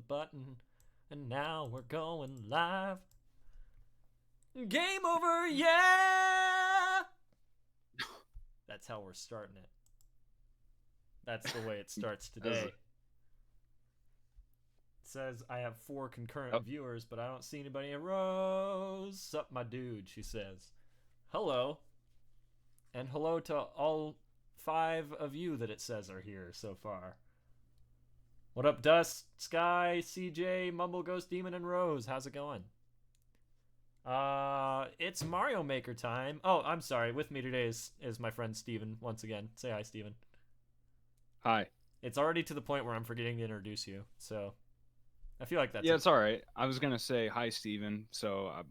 button, and now we're going live. Game over, yeah! That's how we're starting it. That's the way it starts today. It says I have 4 concurrent viewers, but I don't see anybody in rows. Sup, my dude, she says. Hello. And hello to all 5 of you that it says are here so far. What up, Dust, Sky, CJ, Mumble Ghost, Demon, and Rose? How's it going? It's Mario Maker time. Oh, I'm sorry. With me today is my friend Steven once again. Say hi, Steven. Hi. It's already to the point where I'm forgetting to introduce you, so I feel like that's... Yeah, it's all right. I was going to say hi, Steven,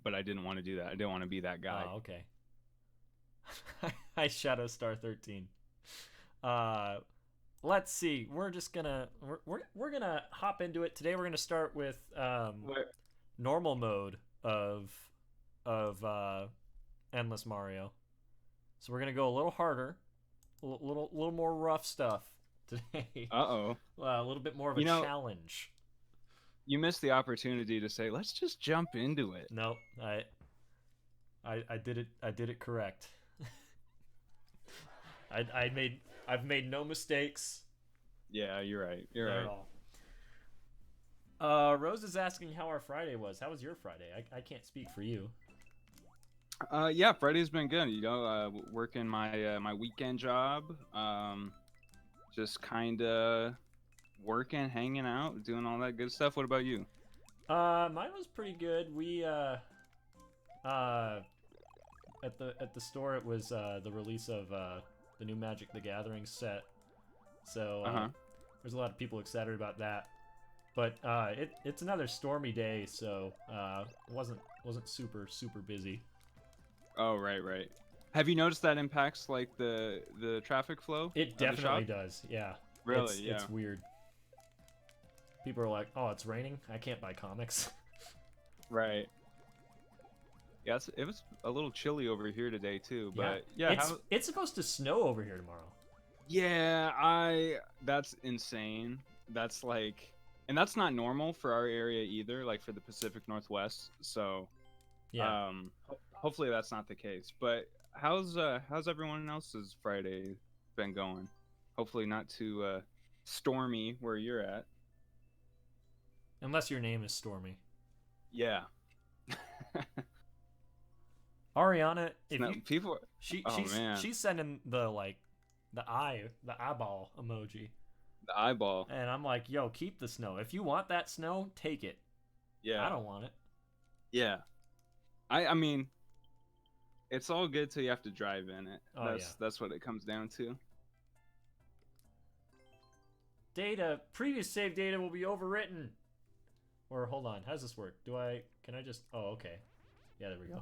but I didn't want to do that. I didn't want to be that guy. Oh, okay. Hi, Shadowstar13. Let's see. We're just gonna we're gonna hop into it today. We're gonna start with normal mode of Endless Mario. So we're gonna go a little harder, a little more rough stuff today. Uh-oh. A little bit more of a challenge. You missed the opportunity to say, let's just jump into it. Nope. I did it correct. I've made no mistakes. Yeah, you're right. You're right. At all. Rose is asking how our Friday was. How was your Friday? I can't speak for you. Yeah, Friday's been good. Working my weekend job. Just kind of working, hanging out, doing all that good stuff. What about you? Mine was pretty good. We at the store, it was the release of the new Magic the Gathering set. So there's a lot of people excited about that. But it's another stormy day, so it wasn't super busy. Oh, right. Have you noticed that impacts like the traffic flow? It definitely does. Yeah. Really? It's weird. People are like, "Oh, it's raining. I can't buy comics." Right. Yeah, it was a little chilly over here today too, but it's supposed to snow over here tomorrow. Yeah, that's insane. That's like, and that's not normal for our area either, like for the Pacific Northwest. So, yeah. Hopefully that's not the case. But how's everyone else's Friday been going? Hopefully not too stormy where you're at. Unless your name is Stormy. Yeah. Ariana, she's sending the eyeball emoji. The eyeball. And I'm like, yo, keep the snow. If you want that snow, take it. Yeah. I don't want it. Yeah. I mean, it's all good till you have to drive in it. That's what it comes down to. Data, previous save data will be overwritten. Or hold on, how does this work? Can I just... Oh, okay. Yeah, there we go.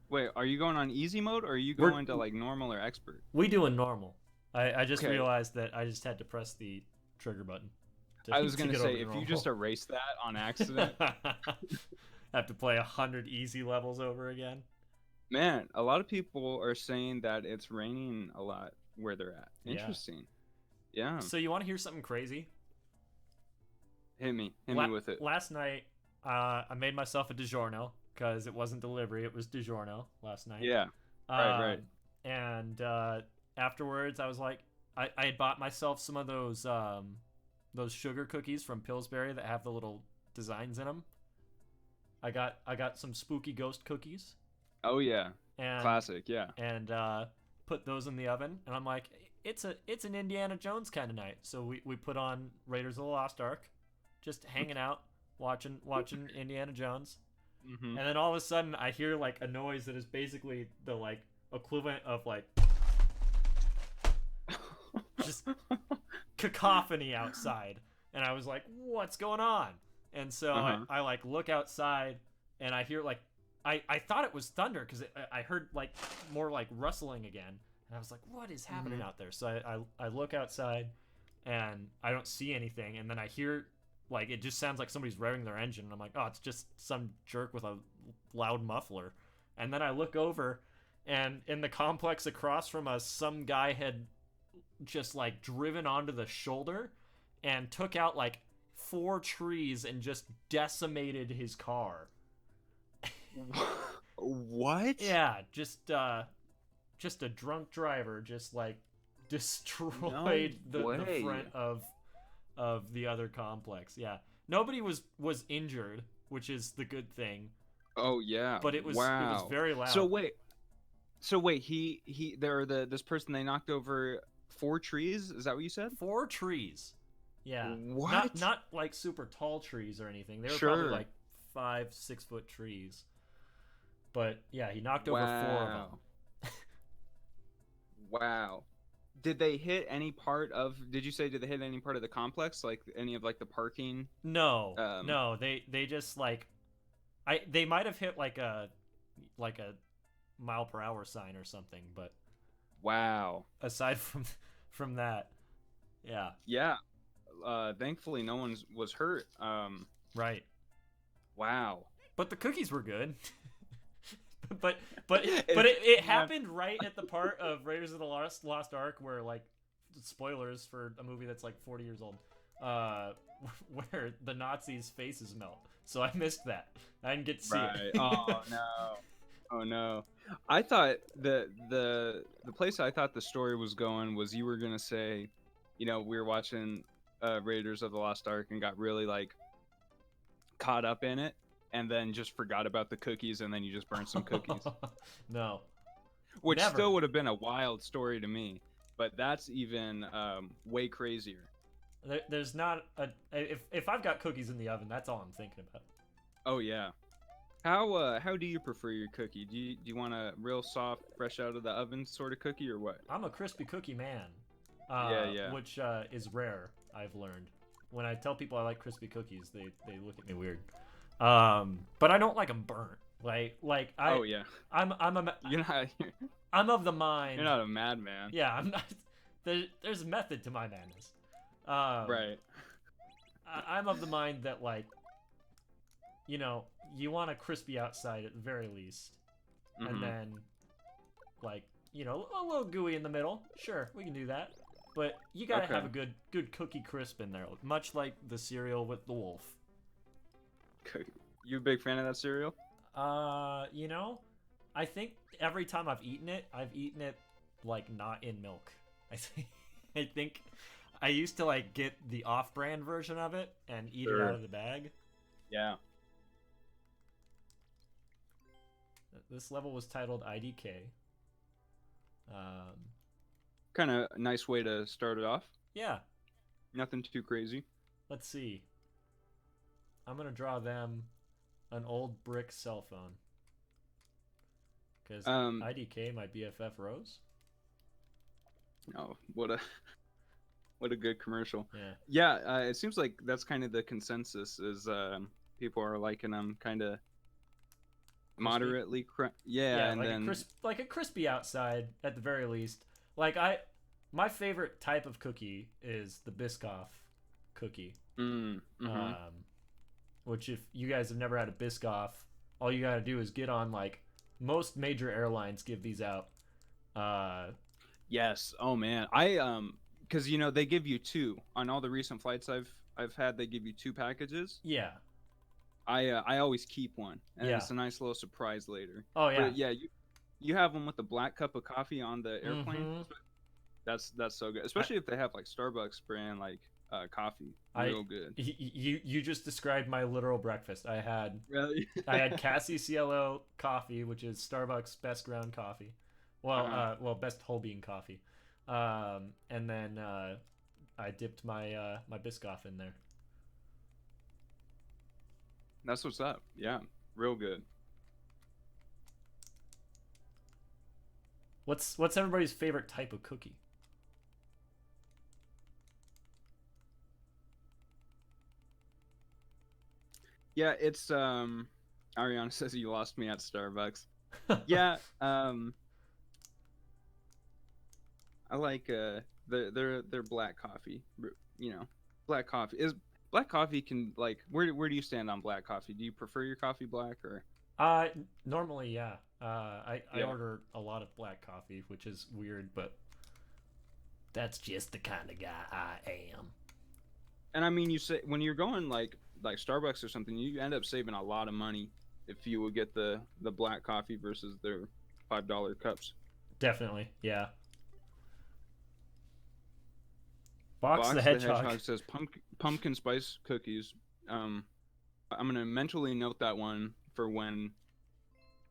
Wait, are you going on easy mode, or are you going to like normal or expert? We doing normal. I just realized that I just had to press the trigger button. I was going to say, if you just erase that on accident... have to play 100 easy levels over again. Man, a lot of people are saying that it's raining a lot where they're at. Interesting. Yeah. So you want to hear something crazy? Hit me with it. Last night, I made myself a DiGiorno because it wasn't delivery; it was DiGiorno last night. Yeah. Right. And afterwards, I was like, I had bought myself some of those sugar cookies from Pillsbury that have the little designs in them. I got some spooky ghost cookies. Oh yeah. Classic, yeah. And put those in the oven, and I'm like, it's an Indiana Jones kind of night. So we put on Raiders of the Lost Ark, just hanging out, watching Indiana Jones. Mm-hmm. And then all of a sudden I hear like a noise that is basically the like equivalent of like just cacophony outside. And I was like, what's going on? And so I like look outside and I hear like I thought it was thunder because I heard like more like rustling again, and I was like, what is happening out there? So I look outside and I don't see anything, and then I hear like it just sounds like somebody's revving their engine, and I'm like, oh, it's just some jerk with a loud muffler. And then I look over, and in the complex across from us, some guy had just like driven onto the shoulder and took out like 4 trees and just decimated his car. What? Yeah, just a drunk driver just like destroyed the front of the other complex. Yeah. Nobody was injured, which is the good thing. Oh yeah. But it was very loud. So wait, this person, they knocked over 4 trees? Is that what you said? 4 trees. Yeah. What? Not like super tall trees or anything. They were probably like 5-6 foot trees. But yeah, he knocked over 4 of them. Wow. Did they hit any part of? Did you say did they hit any part of the complex, like any of like the parking? No, no. They just like, they might have hit like a mile per hour sign or something, but wow. Aside from that, yeah. Yeah. Thankfully, no one was hurt. Right. Wow. But the cookies were good. but it happened right at the part of Raiders of the Lost Ark where, like, spoilers for a movie that's like 40 years old, where the Nazis' faces melt. So I missed that. I didn't get to see it. Oh no. Oh no. I thought the place I thought the story was going was you were gonna say, we were watching Raiders of the Lost Ark and got really like caught up in it, and then just forgot about the cookies, and then you just burned some cookies. No. Which still would have been a wild story to me, but that's even way crazier. There's not a if I've got cookies in the oven, that's all I'm thinking about. Oh yeah. How do you prefer your cookie? Do you want a real soft, fresh out of the oven sort of cookie, or what? I'm a crispy cookie man. Yeah. Which is rare, I've learned. When I tell people I like crispy cookies, they look at me weird. But I don't like them burnt. Oh yeah. I'm of the mind. You're not a madman. Yeah, I'm not. There's a method to my madness. Right. I'm of the mind that, like, you want a crispy outside at the very least, and then, like, a little gooey in the middle. Sure, we can do that, but you gotta have a good cookie crisp in there, much like the cereal with the wolf. You a big fan of that cereal? I think every time I've eaten it like not in milk. I think I used to like get the off-brand version of it and eat it out of the bag. Yeah. This level was titled IDK. Kind of a nice way to start it off. Yeah. Nothing too crazy. Let's see. I'm gonna draw them an old brick cell phone. Because IDK, my BFF Rose. Oh, what a good commercial. Yeah. Yeah, it seems like that's kind of the consensus is people are liking them kind of moderately. Yeah, and like then like a crispy outside at the very least. Like my favorite type of cookie is the Biscoff cookie. Which, if you guys have never had a Biscoff, all you gotta do is get on, like, most major airlines give these out. Yes. Oh man, I because they give you 2 on all the recent flights I've had. They give you 2 packages. Yeah. I always keep one, and it's a nice little surprise later. Oh yeah. But yeah, you have one with the black cup of coffee on the airplane. That's so good, especially if they have like Starbucks brand like coffee. Real good. You just described my literal breakfast. I had Cassie Cielo coffee, which is Starbucks best ground coffee. Well, best whole bean coffee. And then I dipped my my Biscoff in there. That's what's up. Yeah, real good. What's everybody's favorite type of cookie? Yeah, it's Ariana says you lost me at Starbucks. Yeah, I like their black coffee. Black coffee is black coffee can like where do you stand on black coffee? Do you prefer your coffee black or? Normally, yeah. I order a lot of black coffee, which is weird, but that's just the kind of guy I am. And I mean, you say when you're going like Starbucks or something, you end up saving a lot of money if you would get the black coffee versus their $5 cups. Definitely, yeah. Box the Box the Hedgehog. Hedgehog says pumpkin spice cookies. Um, I'm gonna mentally note that one for when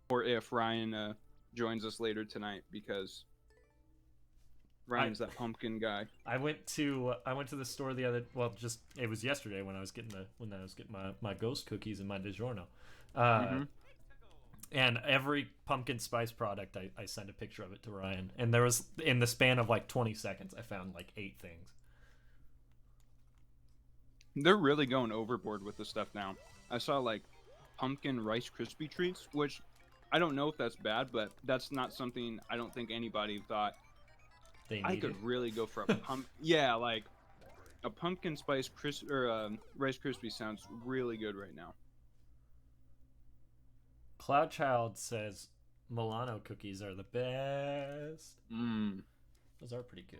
or if Ryan joins us later tonight because I Ryan's that pumpkin guy. I went to the store the other just it was yesterday when I was getting my ghost cookies and my DiGiorno. Uh, Mm-hmm. and every pumpkin spice product I sent a picture of it to Ryan, and there was in the span of like 20 seconds I found like 8 things. They're really going overboard with the stuff now. I saw like pumpkin Rice Krispie treats, which I don't know if that's bad, but that's not something I don't think anybody thought They I needed. could really go for a Yeah, like a pumpkin spice Rice Krispie sounds really good right now. Cloudchild says Milano cookies are the best. Mm. Those are pretty good.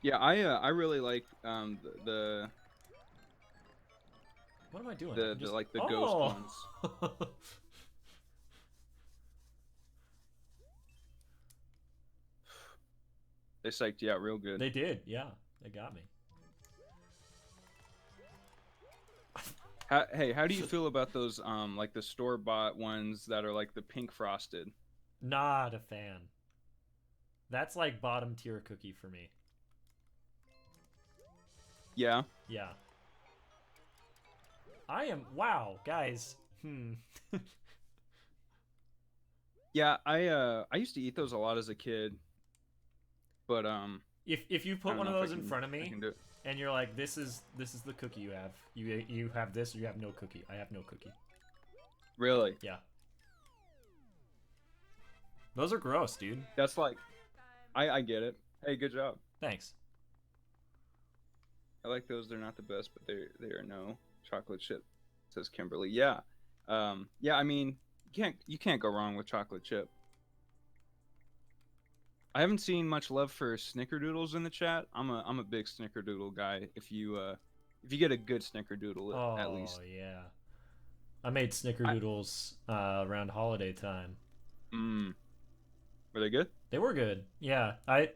Yeah, I really like What am I doing? the like the ghost Oh. ones. They psyched you out real good. They did, yeah. They got me. Hey, how do you feel about those like the store bought ones that are like the pink frosted? Not a fan. That's like bottom tier cookie for me. Yeah. Yeah. I am wow, guys. Yeah, I used to eat those a lot as a kid, but If you I put don't one know of if those in front of I me can do it. and you're like, this is the cookie you have. You have this or you have no cookie. I have no cookie. Really? Yeah. Those are gross, dude. That's like I get it. Hey, good job. Thanks. I like those. They're not the best, but they are no chocolate chip, says Kimberly. Yeah. Yeah, I mean, you can't go wrong with chocolate chip. I haven't seen much love for snickerdoodles in the chat. I'm a big snickerdoodle guy. If you get a good snickerdoodle at Oh, least. yeah. I made I, snickerdoodles around holiday time. mm, were they good? They were good. Yeah. I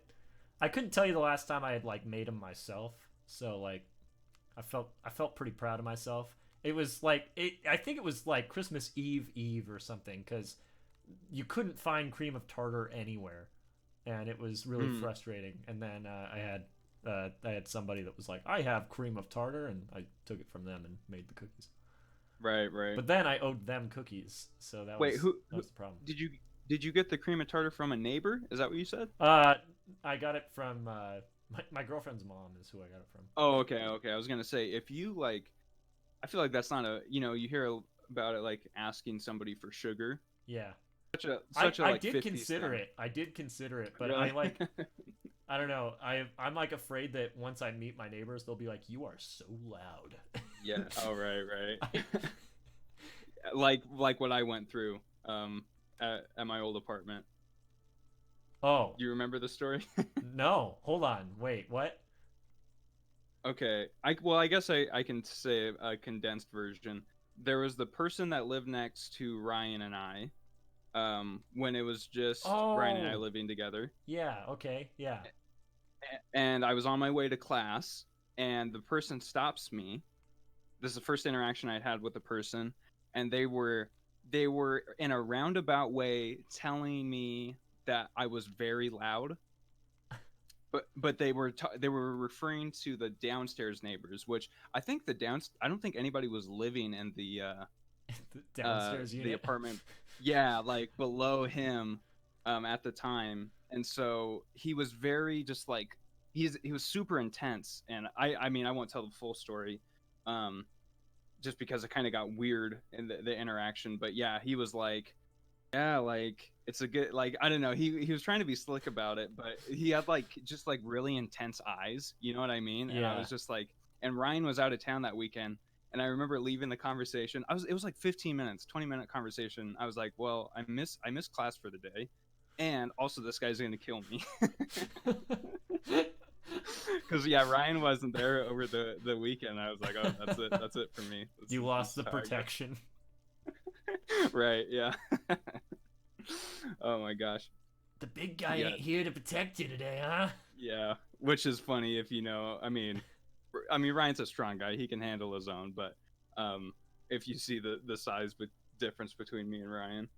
couldn't tell you the last time I had like made them myself. So like I felt pretty proud of myself. It was like I think it was like Christmas Eve or something cuz you couldn't find cream of tartar anywhere and it was really frustrating. And then I had somebody that was like, "I have cream of tartar," and I took it from them and made the cookies. Right, right. But then I owed them cookies, so Wait, that was the problem. did you get the cream of tartar from a neighbor? Is that what you said? I got it from my girlfriend's mom is who I got it from. Oh, okay, okay. I was gonna say if you like, I feel like that's not a you hear about it like asking somebody for sugar. Yeah, Such a I like did 50 consider cent. it. I did consider it, but Really? I don't know. I'm like afraid that once I meet my neighbors, they'll be like, "You are so loud." Yeah. Oh, right, right. Like what I went through at my old apartment. Oh Do you remember the story? no! Hold on. Wait. What? Okay. I guess I can say a condensed version. There was the person that lived next to Ryan and I, when it was just Ryan and I Oh living together. yeah. Okay. Yeah. And I was on my way to class, and the person stops me. This is the first interaction I had with the person, and they were in a roundabout way telling me that I was very loud. But they were referring to the downstairs neighbors, which I think I don't think anybody was living in The downstairs the unit. apartment. Yeah, like below him, at the time, and so he was very just like he was super intense, and I mean I won't tell the full story, um, just because it kind of got weird in the interaction, but yeah, he was like, yeah, like it's a good like I don't know. He was trying to be slick about it, but he had like just like really intense eyes. You know what I mean? And I Yeah. was just like, and Ryan was out of town that weekend, and I remember leaving the conversation. It was like 15 minutes, 20-minute conversation. I was like, well, I miss class for the day, and also this guy's gonna kill me. Because yeah, Ryan wasn't there over the weekend. I was like, oh, that's it for me. You lost the how I go. protection. Right? Yeah. Oh my gosh. The big guy Yeah. ain't here to protect you today, huh? Yeah, which is funny if you know. I mean, Ryan's a strong guy; he can handle his own. But if you see the size difference between me and Ryan,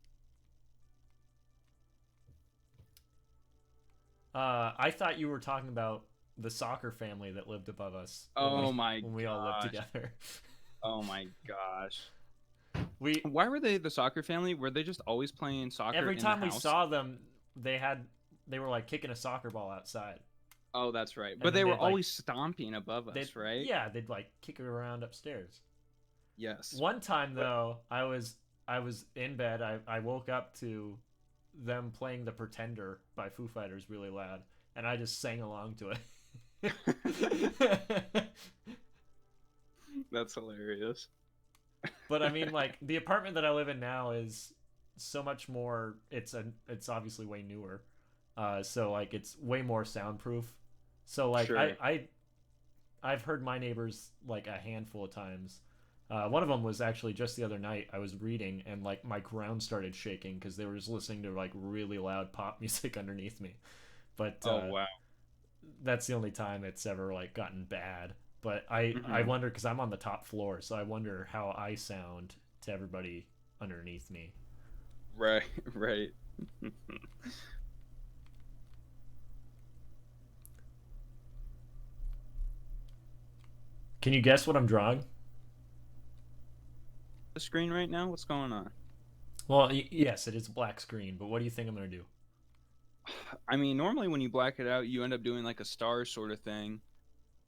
I thought you were talking about the soccer family that lived above us oh my when we all lived gosh, together. oh my gosh. We Why were they the soccer family? Were they just always playing soccer every in time the we house? saw them, they were like kicking a soccer ball outside. Oh, that's right. And But then they were they'd, like, always stomping above us, right? Yeah, they'd like kick it around upstairs. Yes. One time though, I was in bed. I woke up to them playing "The Pretender" by Foo Fighters really loud, and I just sang along to it. That's hilarious. But I mean, like, the apartment that I live in now is so much more. It's obviously way newer, so like it's way more soundproof. So like Sure. I've heard my neighbors like a handful of times. One of them was actually just the other night. I was reading and like my ground started shaking because they were just listening to like really loud pop music underneath me. But Oh wow. that's the only time it's ever like gotten bad. But I wonder because I'm on the top floor, so I wonder how I sound to everybody underneath me. Right. Right. Can you guess what I'm drawing? The screen right now. What's going on? Well, yes, it is a black screen, but what do you think I'm gonna do? I mean, normally when you black it out, you end up doing like a star sort of thing.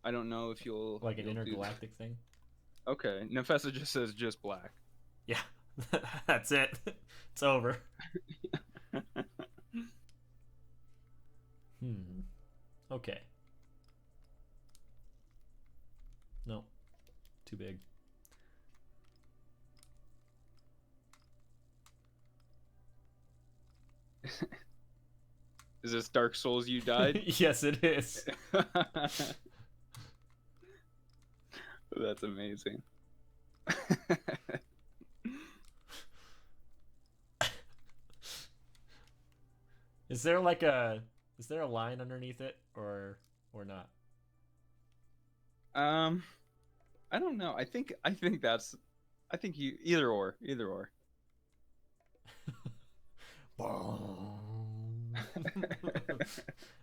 I don't know if you'll Like an you'll do that. intergalactic thing? Okay, Nefessa just says just black. Yeah, that's it. It's over. Okay. No, too big. Is this Dark Souls you died? Yes, it is. That's amazing. Is there like is there a line underneath it or not? I don't know. I think you either or.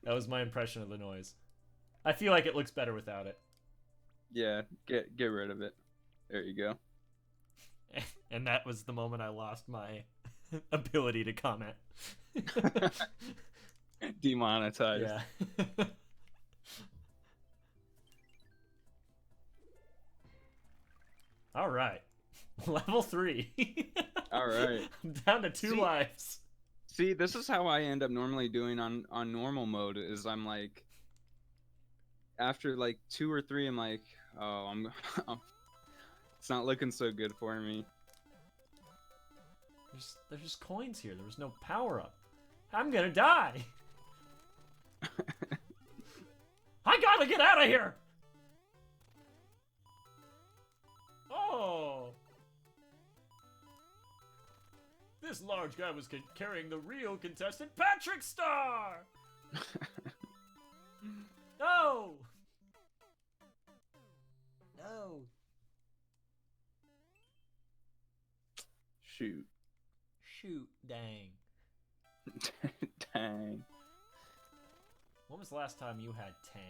That was my impression of the noise. I feel like it looks better without it. Yeah, get rid of it. There you go. And that was the moment I lost my ability to comment. Demonetized. Yeah. All right. Level 3. All right. I'm down to 2 lives. See, this is how I end up normally doing on normal mode. Is I'm like, after like 2 or 3, I'm like, oh, it's not looking so good for me. There's just coins here. There was no power up. I'm gonna die. I gotta get out of here. Oh. This large guy was carrying the real contestant, Patrick Star! No! No. Shoot. Shoot, dang. Dang. When was the last time you had Tang?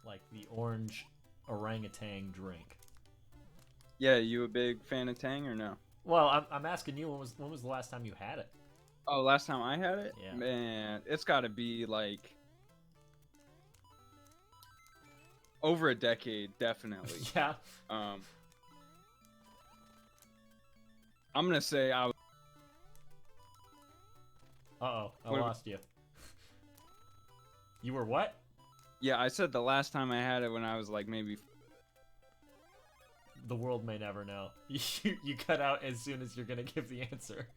Like the orange orangutan drink. Yeah, you a big fan of Tang or no? Well, I'm asking you, when was the last time you had it? Oh, last time I had it? Yeah. Man, it's got to be like over a decade, definitely. Yeah. I'm gonna say I. Uh-oh, I lost you. You were what? Yeah, I said the last time I had it when I was like maybe. The world may never know. You cut out as soon as you're gonna give the answer.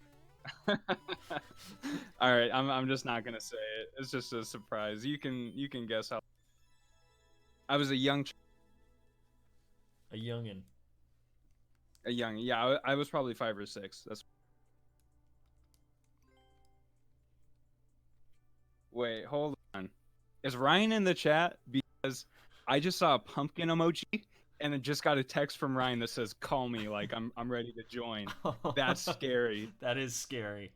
All right, I'm just not gonna say it. It's just a surprise. You can guess how. I was a young, A youngin. yeah. I was probably 5 or 6. That's. Wait, hold on. Is Ryan in the chat? Because I just saw a pumpkin emoji, and I just got a text from Ryan that says "Call me," like I'm ready to join. That's scary. That is scary.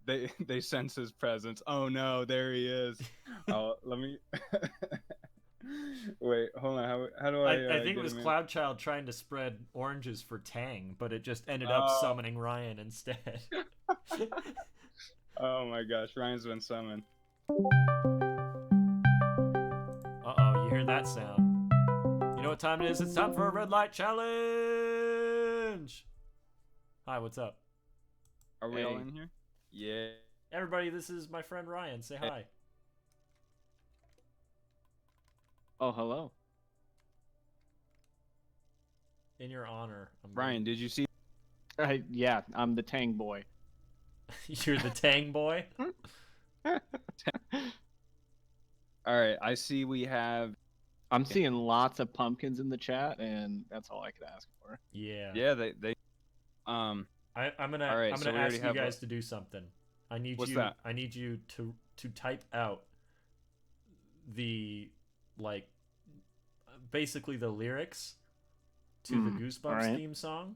They sense his presence. Oh no, there he is. Oh, let me. Wait, hold on. How do I? I think it was Cloudchild trying to spread oranges for Tang, but it just ended up summoning Ryan instead. Oh my gosh, Ryan's been summoned. Uh-oh, you hear that sound. You know what time it is? It's time for a red light challenge! Hi, what's up? Are we all in here? Yeah. Everybody, this is my friend Ryan. Say hi. Oh, hello. In your honor. Ryan, did you see? Yeah, I'm the Tang boy. You're the Tang boy? All right, I see we have. I'm seeing lots of pumpkins in the chat, and that's all I could ask for. Yeah. Yeah, they. I'm gonna all right, I'm so gonna we ask already you have guys to do something. I need What's you that? I need you to type out the like basically the lyrics to the Goosebumps theme song.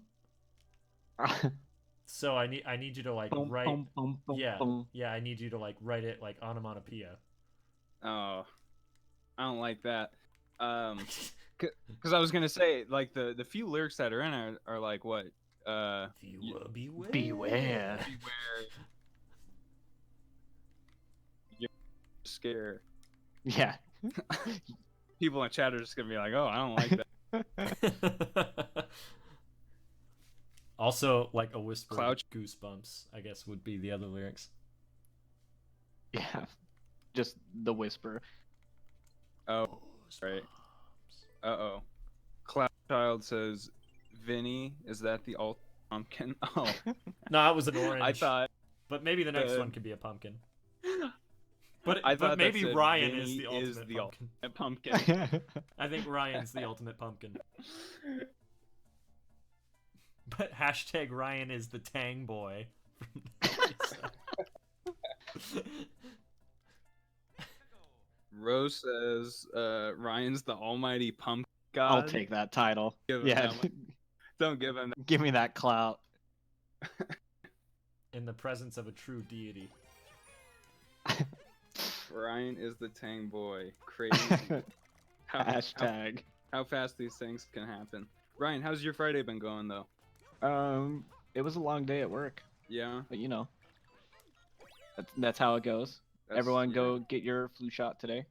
So I need you to like write yeah, I need you to like write it like onomatopoeia. Oh, I don't like that. Because I was gonna say like the few lyrics that are in are like what? Beware. Beware. You're scared. Yeah. People in chat are just gonna be like, oh, I don't like that. Also, like a whisper of goosebumps, I guess would be the other lyrics. Yeah. Just the whisper. Oh, right. Uh-oh. Cloudchild says, Vinny, is that the alt pumpkin? Oh. No, it was an orange. I thought. But maybe the next one could be a pumpkin. But I thought maybe Ryan Vinny is the ultimate pumpkin. pumpkin. I think Ryan's the ultimate pumpkin. But hashtag Ryan is the Tang boy. Rose says Ryan's the almighty pumpkin god. I'll take that title. Yeah. Don't give him that. Give me that clout. In the presence of a true deity. Ryan is the Tang boy. Crazy. Hashtag. How fast these things can happen. Ryan, how's your Friday been going though? It was a long day at work. Yeah. But you know, that's how it goes. Everyone go get your flu shot today.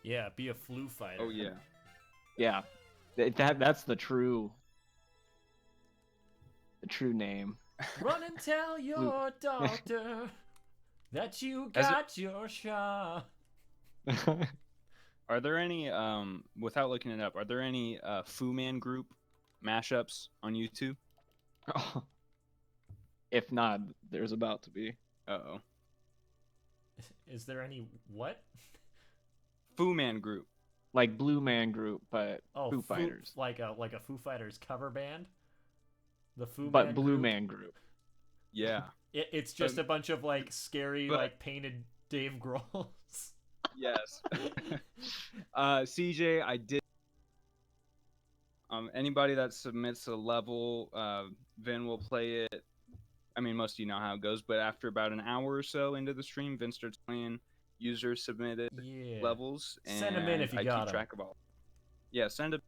Yeah, be a flu fighter. Oh yeah. Yeah. That's the true name. Run and tell your doctor that you got your shot. Are there any without looking it up, are there any Fu Man group mashups on YouTube? Oh. If not, there's about to be. Uh-oh. Is there any what? Fu Man group. Like Blue Man Group, but Foo Fighters. Like a Foo Fighters cover band? The Fu But Man Blue group? Man Group. Yeah. It's just a bunch of like scary like painted Dave Grohls. Yes. CJ, I did. Anybody that submits a level, Vin will play it. I mean, most of you know how it goes, but after about an hour or so into the stream, Vin starts playing users submitted levels, and send them in if you got keep track of all. Yeah, send it.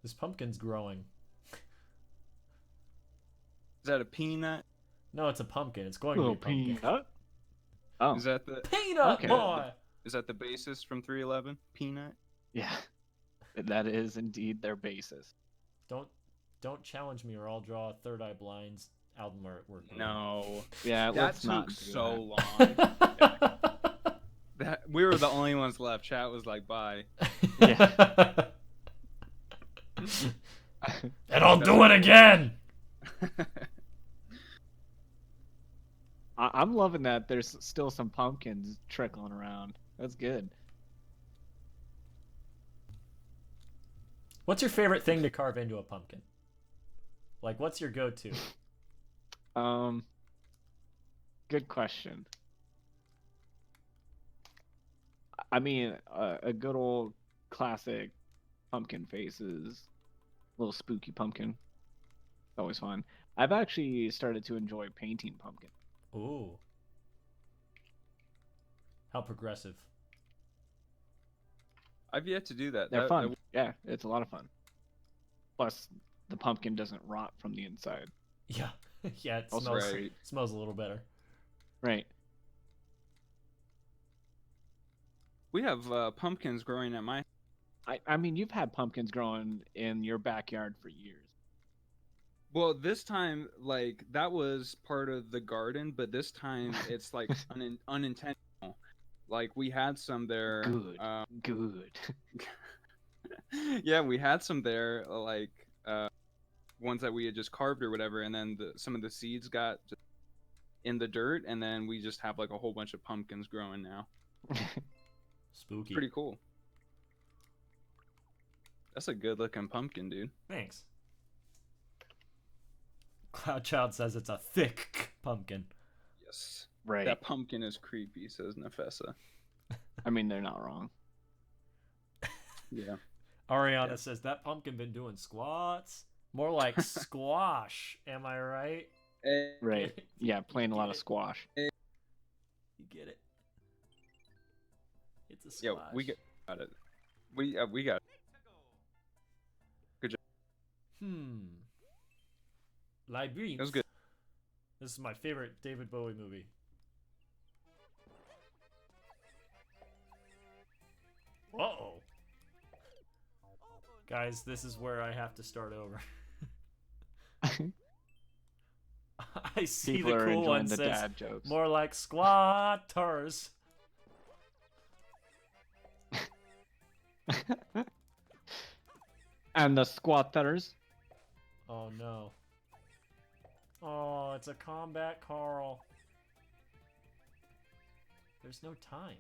This pumpkin's growing. Is that a peanut? No, it's a pumpkin. It's going to be a pumpkin. Peanut? Oh. Is that the Peanut boy? Is that the basis from 311? Peanut? Yeah. That is indeed their basis. Don't challenge me or I'll draw a Third Eye Blind's album artwork. No. Yeah, that let's took not so long. That we were the only ones left. Chat was like, bye. Yeah. And I'll do it again. I'm loving that. There's still some pumpkins trickling around. That's good. What's your favorite thing to carve into a pumpkin? Like, what's your go-to? Um, Good question. I mean, a good old classic pumpkin faces, little spooky pumpkin. Always fun. I've actually started to enjoy painting pumpkin. Ooh, how progressive. I've yet to do that. They're fun. Yeah, it's a lot of fun. Plus, the pumpkin doesn't rot from the inside. Yeah, yeah, it Also, smells right. smells a little better. Right. We have pumpkins growing at my. I mean, you've had pumpkins growing in your backyard for years. Well, this time, like that was part of the garden, but this time it's like unintentional. Like we had some there. Good. Good. Yeah, we had some there, like ones that we had just carved or whatever, and then some of the seeds got just in the dirt, and then we just have like a whole bunch of pumpkins growing now. Spooky. Pretty cool. That's a good looking pumpkin, dude. Thanks. Cloudchild says it's a thick pumpkin. Yes. Right. That pumpkin is creepy, says Nefessa. I mean, they're not wrong. Yeah. Ariana says that pumpkin been doing squats. More like squash. Am I right? Right. Yeah, playing a lot of squash. You get it. It's a squash. Yeah, we got it. We got it. Good job. Labyrinth. That was good. This is my favorite David Bowie movie. Uh-oh. Guys, this is where I have to start over. I see People the are cool enjoying one the says dad jokes. more like squatters. And the squatters. Oh no. Oh, it's a combat Carl. There's no time.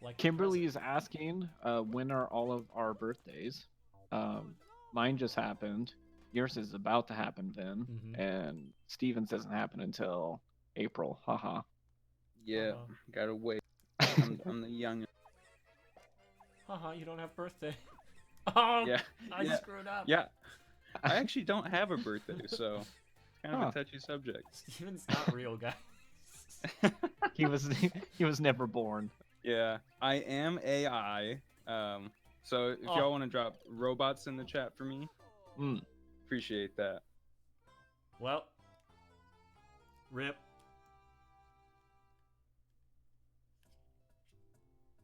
Like Kimberly is asking, when are all of our birthdays? Mine just happened. Yours is about to happen then, and Steven's doesn't happen until April. Haha. Yeah, gotta wait. I'm the young. Haha, you don't have birthday. Oh, Yeah. I Yeah. screwed up. Yeah. I actually don't have a birthday, so it's kind of a touchy subject. Steven's not real, guys. He was never born. Yeah, I am AI. So if y'all want to drop robots in the chat for me, appreciate that. Well, rip.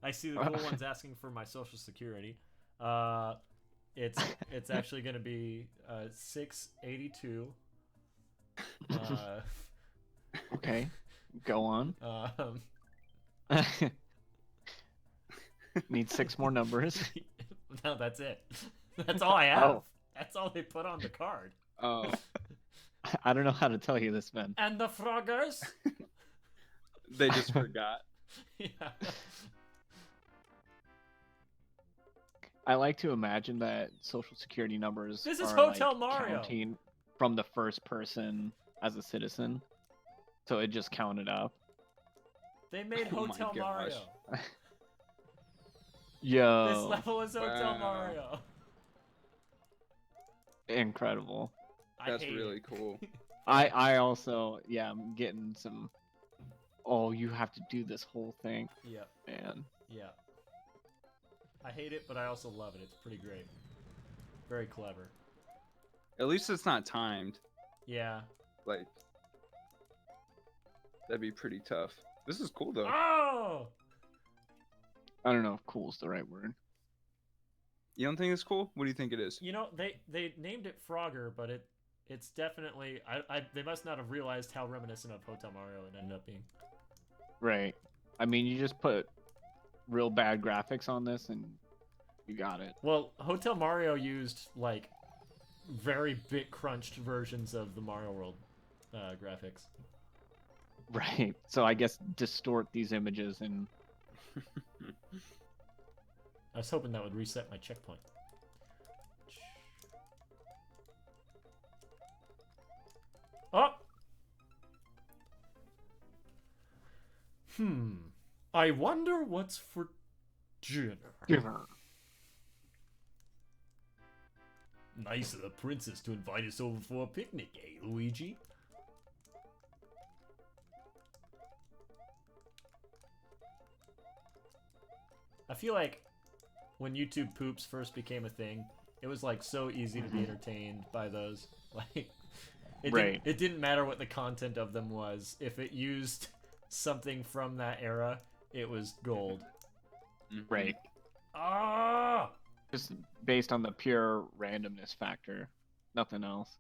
I see the cool ones asking for my social security. It's actually going to be 682. Okay, go on. Need 6 more numbers. No, that's it. That's all I have. Oh. That's all they put on the card. Oh. I don't know how to tell you this, man. And the Froggers? They just forgot. Yeah. I like to imagine that social security numbers this is are Hotel like Mario. Counting from the first person as a citizen. So it just counted up. They made Hotel Mario. Yo. This level is Hotel Mario. Incredible. That's really cool. I also, I'm getting some. Oh, you have to do this whole thing. Yeah. Man. Yeah. I hate it, but I also love it. It's pretty great. Very clever. At least it's not timed. Yeah. Like, that'd be pretty tough. This is cool, though. Oh! I don't know if cool's the right word. You don't think it's cool? What do you think it is? You know, they named it Frogger, but it's definitely... they must not have realized how reminiscent of Hotel Mario it ended up being. Right. I mean, you just put real bad graphics on this and you got it. Well, Hotel Mario used, like, very bit crunched versions of the Mario World graphics. Right. So I guess distort these images and I was hoping that would reset my checkpoint. Oh! I wonder what's for dinner. Nice of the princess to invite us over for a picnic, eh, Luigi? I feel like when YouTube poops first became a thing, it was like so easy to be entertained by those. Like, it didn't matter what the content of them was. If it used something from that era, it was gold. Right. Ah! Just based on the pure randomness factor, nothing else.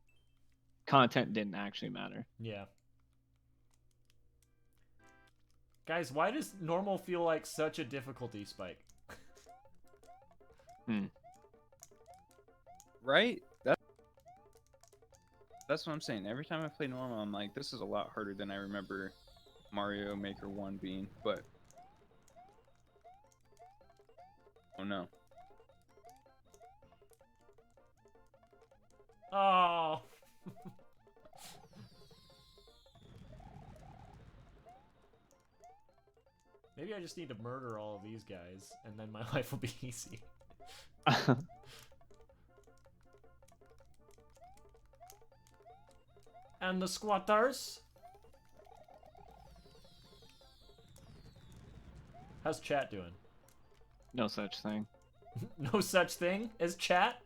Content didn't actually matter. Yeah. Guys, why does normal feel like such a difficulty spike? Right? That's what I'm saying. Every time I play normal, I'm like, this is a lot harder than I remember Mario Maker 1 being, but... Oh no. Oh. Maybe I just need to murder all of these guys, and then my life will be easy. And the squatters? How's chat doing? No such thing. No such thing as chat?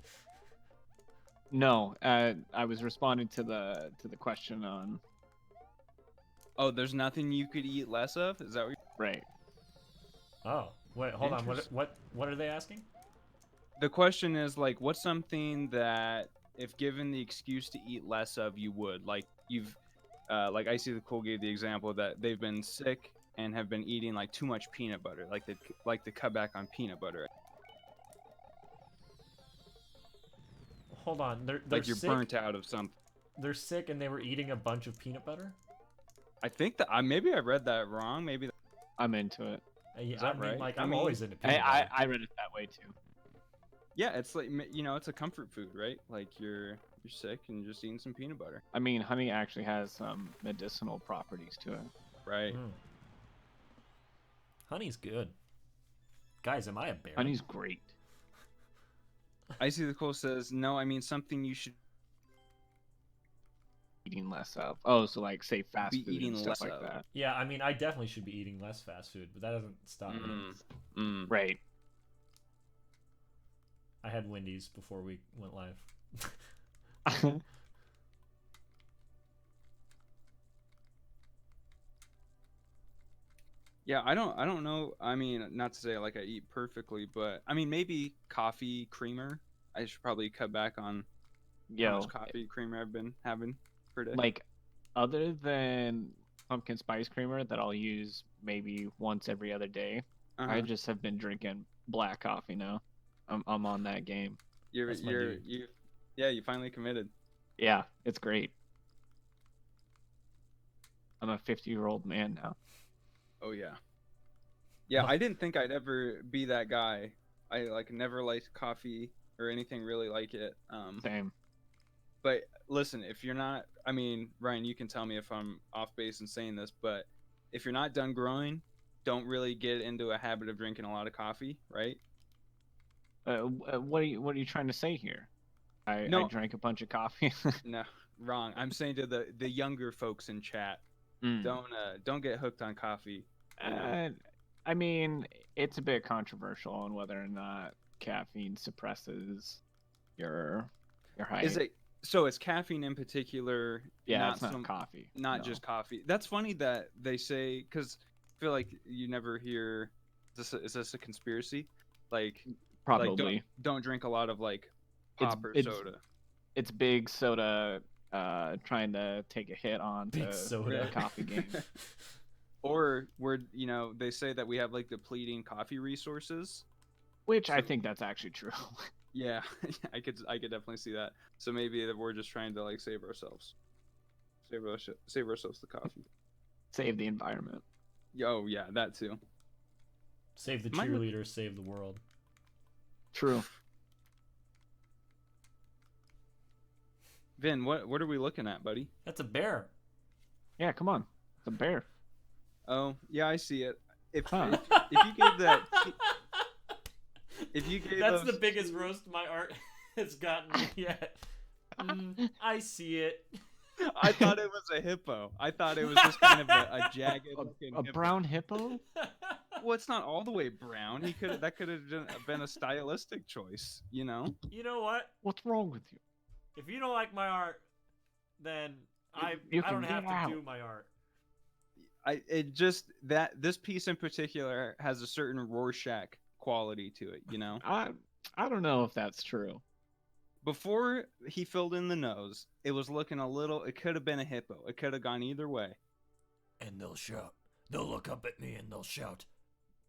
No, I was responding to the question on. Oh, there's nothing you could eat less of? Is that what you're... Right. Oh, wait, hold on. What are they asking? The question is, like, what's something that, if given the excuse to eat less of, you would? Like, you've, like, I see the Cool gave the example that they've been sick and have been eating, like, too much peanut butter. Like, they like to cut back on peanut butter. Hold on, they're like, you're sick? burnt out of something. They're sick and they were eating a bunch of peanut butter? I think that, maybe I read that wrong. Maybe I'm into it. Yeah, Is that right? Like, I I'm mean, always into peanut butter. I read it that way too. Yeah, it's like, you know, it's a comfort food, right? Like, you're sick and you're just eating some peanut butter. I mean, honey actually has some medicinal properties to it. Right. Honey's good. Guys, am I a bear? Honey's great. I see the Cool says, no, I mean something you should Eating less of. Oh, so like say fast be food eating and stuff less like of. that. Yeah, I mean, I definitely should be eating less fast food, but that doesn't stop me. Right. I had Wendy's before we went live. Yeah, I don't know. I mean, not to say like I eat perfectly, but I mean maybe coffee creamer. I should probably cut back on how much coffee creamer I've been having per day. Like, other than pumpkin spice creamer that I'll use maybe once every other day, I just have been drinking black coffee now. I'm on that game. You finally committed. Yeah, it's great. I'm a 50-year-old man now. Oh yeah. Yeah, I didn't think I'd ever be that guy. I like never liked coffee or anything really like it. Same. But listen, if you're not, I mean, Ryan, you can tell me if I'm off base in saying this, but if you're not done growing, don't really get into a habit of drinking a lot of coffee, right? What are you trying to say here? I drank a bunch of coffee. No, wrong. I'm saying to the younger folks in chat, don't get hooked on coffee. I mean, it's a bit controversial on whether or not caffeine suppresses your height. Is it? So it's caffeine in particular. Yeah, it's not coffee. Not just coffee. That's funny that they say, because I feel like you never hear. Is this a conspiracy? Like, probably. Like don't drink a lot of like pop or soda. It's big soda trying to take a hit on the coffee game. Or they say that we have like depleting coffee resources. Which I think that's actually true. Yeah, I could definitely see that. So maybe we're just trying to like save ourselves the coffee. Save the environment. Oh yeah, that too. Save the Mine- cheerleaders, save the world. True. Vin, what are we looking at, buddy? That's a bear. Yeah, come on. It's a bear. Oh yeah, I see it. If Huh. if you gave that, if you gave That's those the biggest roast my art has gotten yet. I see it. I thought it was a hippo. I thought it was just kind of a jagged looking A hippo. brown hippo? Well, it's not all the way brown. That could have been a stylistic choice, you know? You know what? What's wrong with you? If you don't like my art, then I You don't can have get to out. do my art. This piece in particular has a certain Rorschach quality to it, you know? I don't know if that's true. Before he filled in the nose, it was looking it could have been a hippo. It could have gone either way. And they'll shout. They'll look up at me and they'll shout,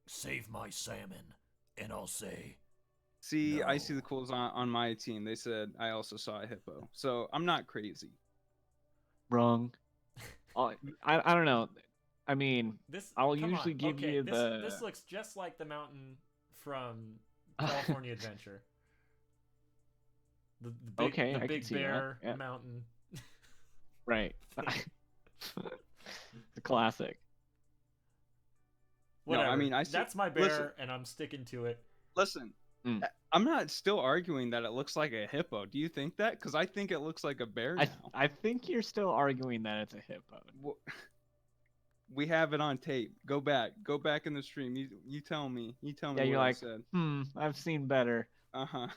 "Save my salmon." And I'll say, See, I No. see the quills on my team. They said I also saw a hippo. So I'm not crazy. Wrong. I don't know. I mean, "This." I'll come usually on. give Okay, you this, the- This looks just like the mountain from California Adventure. The big, Okay, the I can big see that, bear yeah. mountain. right. The classic. No, I Whatever. mean, I see- That's my bear, listen. and I'm sticking to it. Listen, Mm. I'm not still arguing that it looks like a hippo. Do you think that? Because I think it looks like a bear now. I think you're still arguing that it's a hippo. Well, we have it on tape. Go back in the stream. You tell me. You tell me Yeah, what you're I like, said. I've seen better. Uh-huh.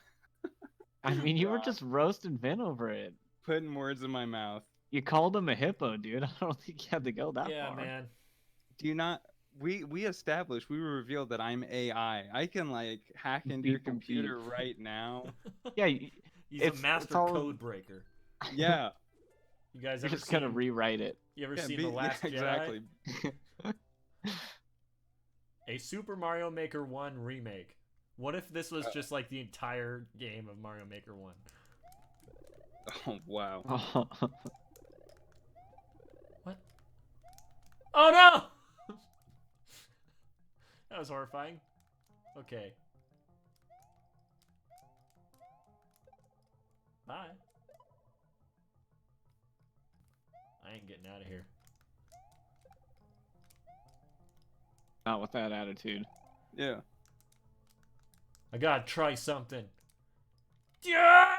I mean, you were God. just roasting Vin over it. Putting words in my mouth. You called him a hippo, dude. I don't think you had to go that Yeah, far. man. Do you not? We established, we revealed that I'm AI. I can like hack into your People computer right now. Yeah, He's It's- a master it's all- code breaker. Yeah. You guys you're ever just gonna seen? rewrite it. You ever Yeah, seen The Last Jedi? exactly. A Super Mario Maker 1 remake. What if this was just like the entire game of Mario Maker 1? Oh wow. What? Oh no! That was horrifying. Okay. Bye. I ain't getting out of here. Not with that attitude. Yeah. I gotta try something. Yeah!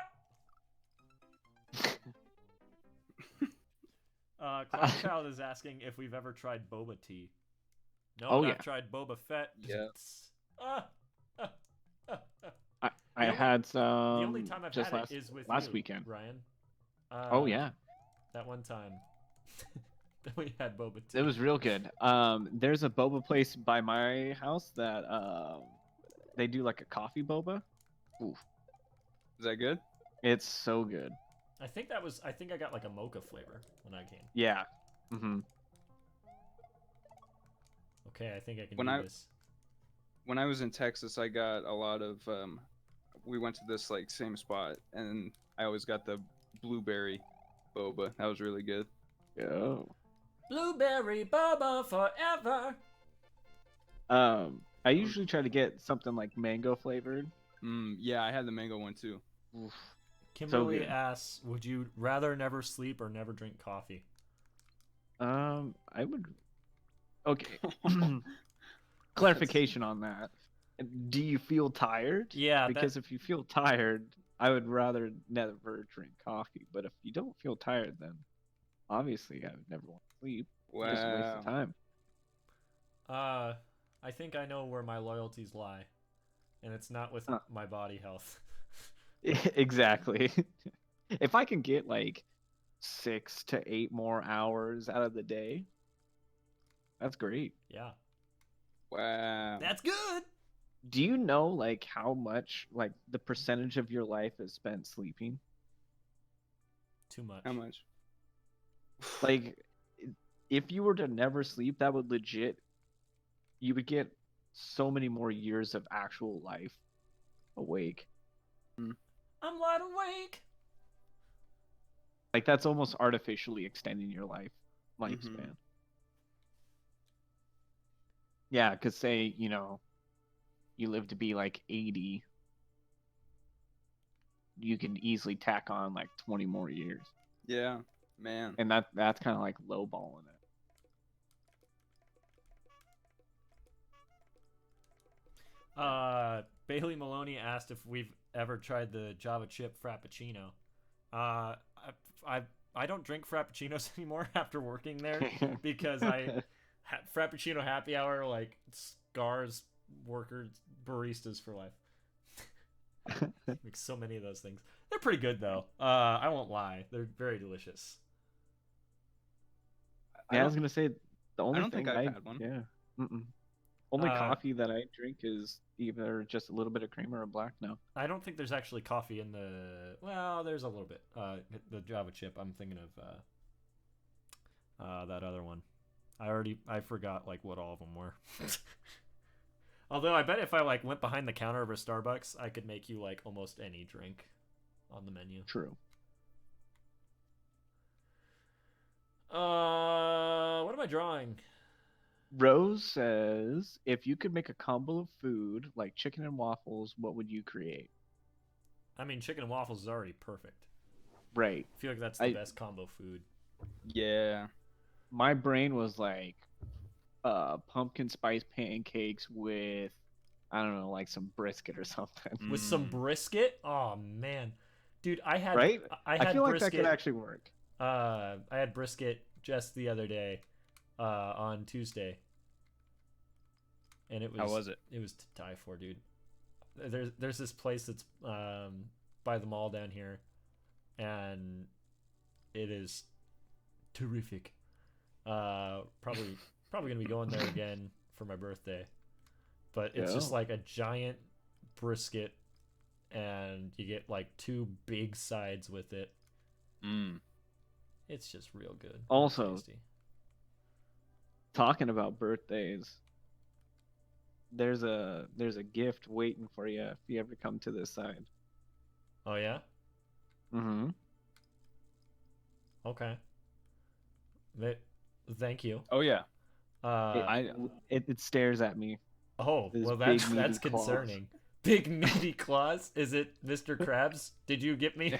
Cloud is asking if we've ever tried boba tea. No, Oh, I've yeah. tried Boba Fett. Yeah. I only- had The some only time I've just had last it is with last you, weekend. Ryan. Oh yeah, That one time that we had boba tea. it was real good. There's a boba place by my house that they do like a coffee boba. Oof, Is that good? it's so good. I think I got like a mocha flavor when I came. Yeah. Mm-hmm. Okay, I think I can When do this. When I was in Texas, I got a lot of we went to this like same spot and I always got the blueberry boba. That was really good. Oh. Blueberry boba forever. I usually try to get something like mango flavored. Yeah, I had the mango one too. Oof. Kimberly good. asks, "Would you rather never sleep or never drink coffee?" I would. Okay. Clarification on that. Do you feel tired? Yeah, Because if you feel tired, I would rather never drink coffee. But if you don't feel tired, then obviously I would never want to sleep. Just a waste of Wow. time. I think I know where my loyalties lie, and it's not with Huh. my body health. Exactly. If I can get like 6 to 8 more hours out of the day, that's great. Yeah, Wow. that's good. Do you know like how much like the percentage of your life is spent sleeping? Too much. How much? Like if you were to never sleep, that would legit you would get so many more years of actual life awake. I'm wide awake. Like that's almost artificially extending your lifespan. Yeah, because say, you live to be like 80, you can easily tack on like 20 more years. Yeah, man. And that's kind of like lowballing it. Bailey Maloney asked if we've ever tried the Java chip Frappuccino. I, I don't drink Frappuccinos anymore after working there because Frappuccino happy hour like scars workers baristas for life. Make so many of those things. They're pretty good though. I won't lie. They're very delicious. Yeah, I was gonna say the only I don't thing think I've had one. Yeah. Only coffee that I drink is either just a little bit of cream or a black now. I don't think there's actually coffee in the. Well, there's a little bit. The Java chip. I'm thinking of that other one. I forgot like what all of them were. Although I bet if I like went behind the counter of a Starbucks, I could make you like almost any drink on the menu. True. What am I drawing? Rose says, if you could make a combo of food like chicken and waffles, what would you create? I mean, chicken and waffles is already perfect. Right. I feel like that's the best combo food. Yeah. My brain was like pumpkin spice pancakes with, I don't know, like some brisket or something. With some brisket? Oh man. Dude, I had right? I feel brisket, like that could actually work. I had brisket just the other day, on Tuesday. And it was How was it? It was to die for, dude. There's this place that's by the mall down here, and it is terrific. Probably gonna be going there again for my birthday. But it's just like a giant brisket, and you get like 2 big sides with it. It's just real good. Also, talking about birthdays, there's a gift waiting for you if you ever come to this side. Oh yeah? Okay. Thank you. Oh yeah. It stares at me. Oh, well that's concerning. Big meaty claws? Is it Mr. Krabs? Did you get me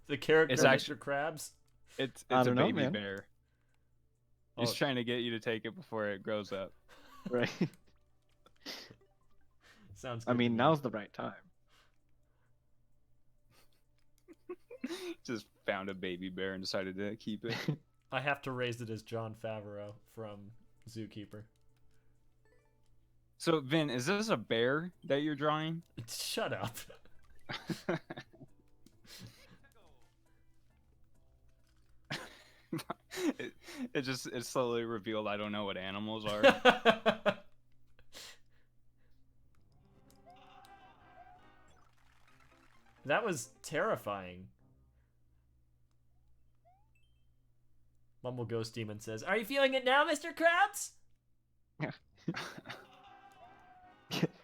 the character Mr. Krabs? It's a baby man. bear. He's trying to get you to take it before it grows up. Right. Sounds good. I mean, now's the right time. Just found a baby bear and decided to keep it. I have to raise it as Jon Favreau from Zookeeper. So, Vin, is this a bear that you're drawing? Shut up. It slowly revealed I don't know what animals are. That was terrifying. Mumble Ghost Demon says, "Are you feeling it now, Mr. Krabs?"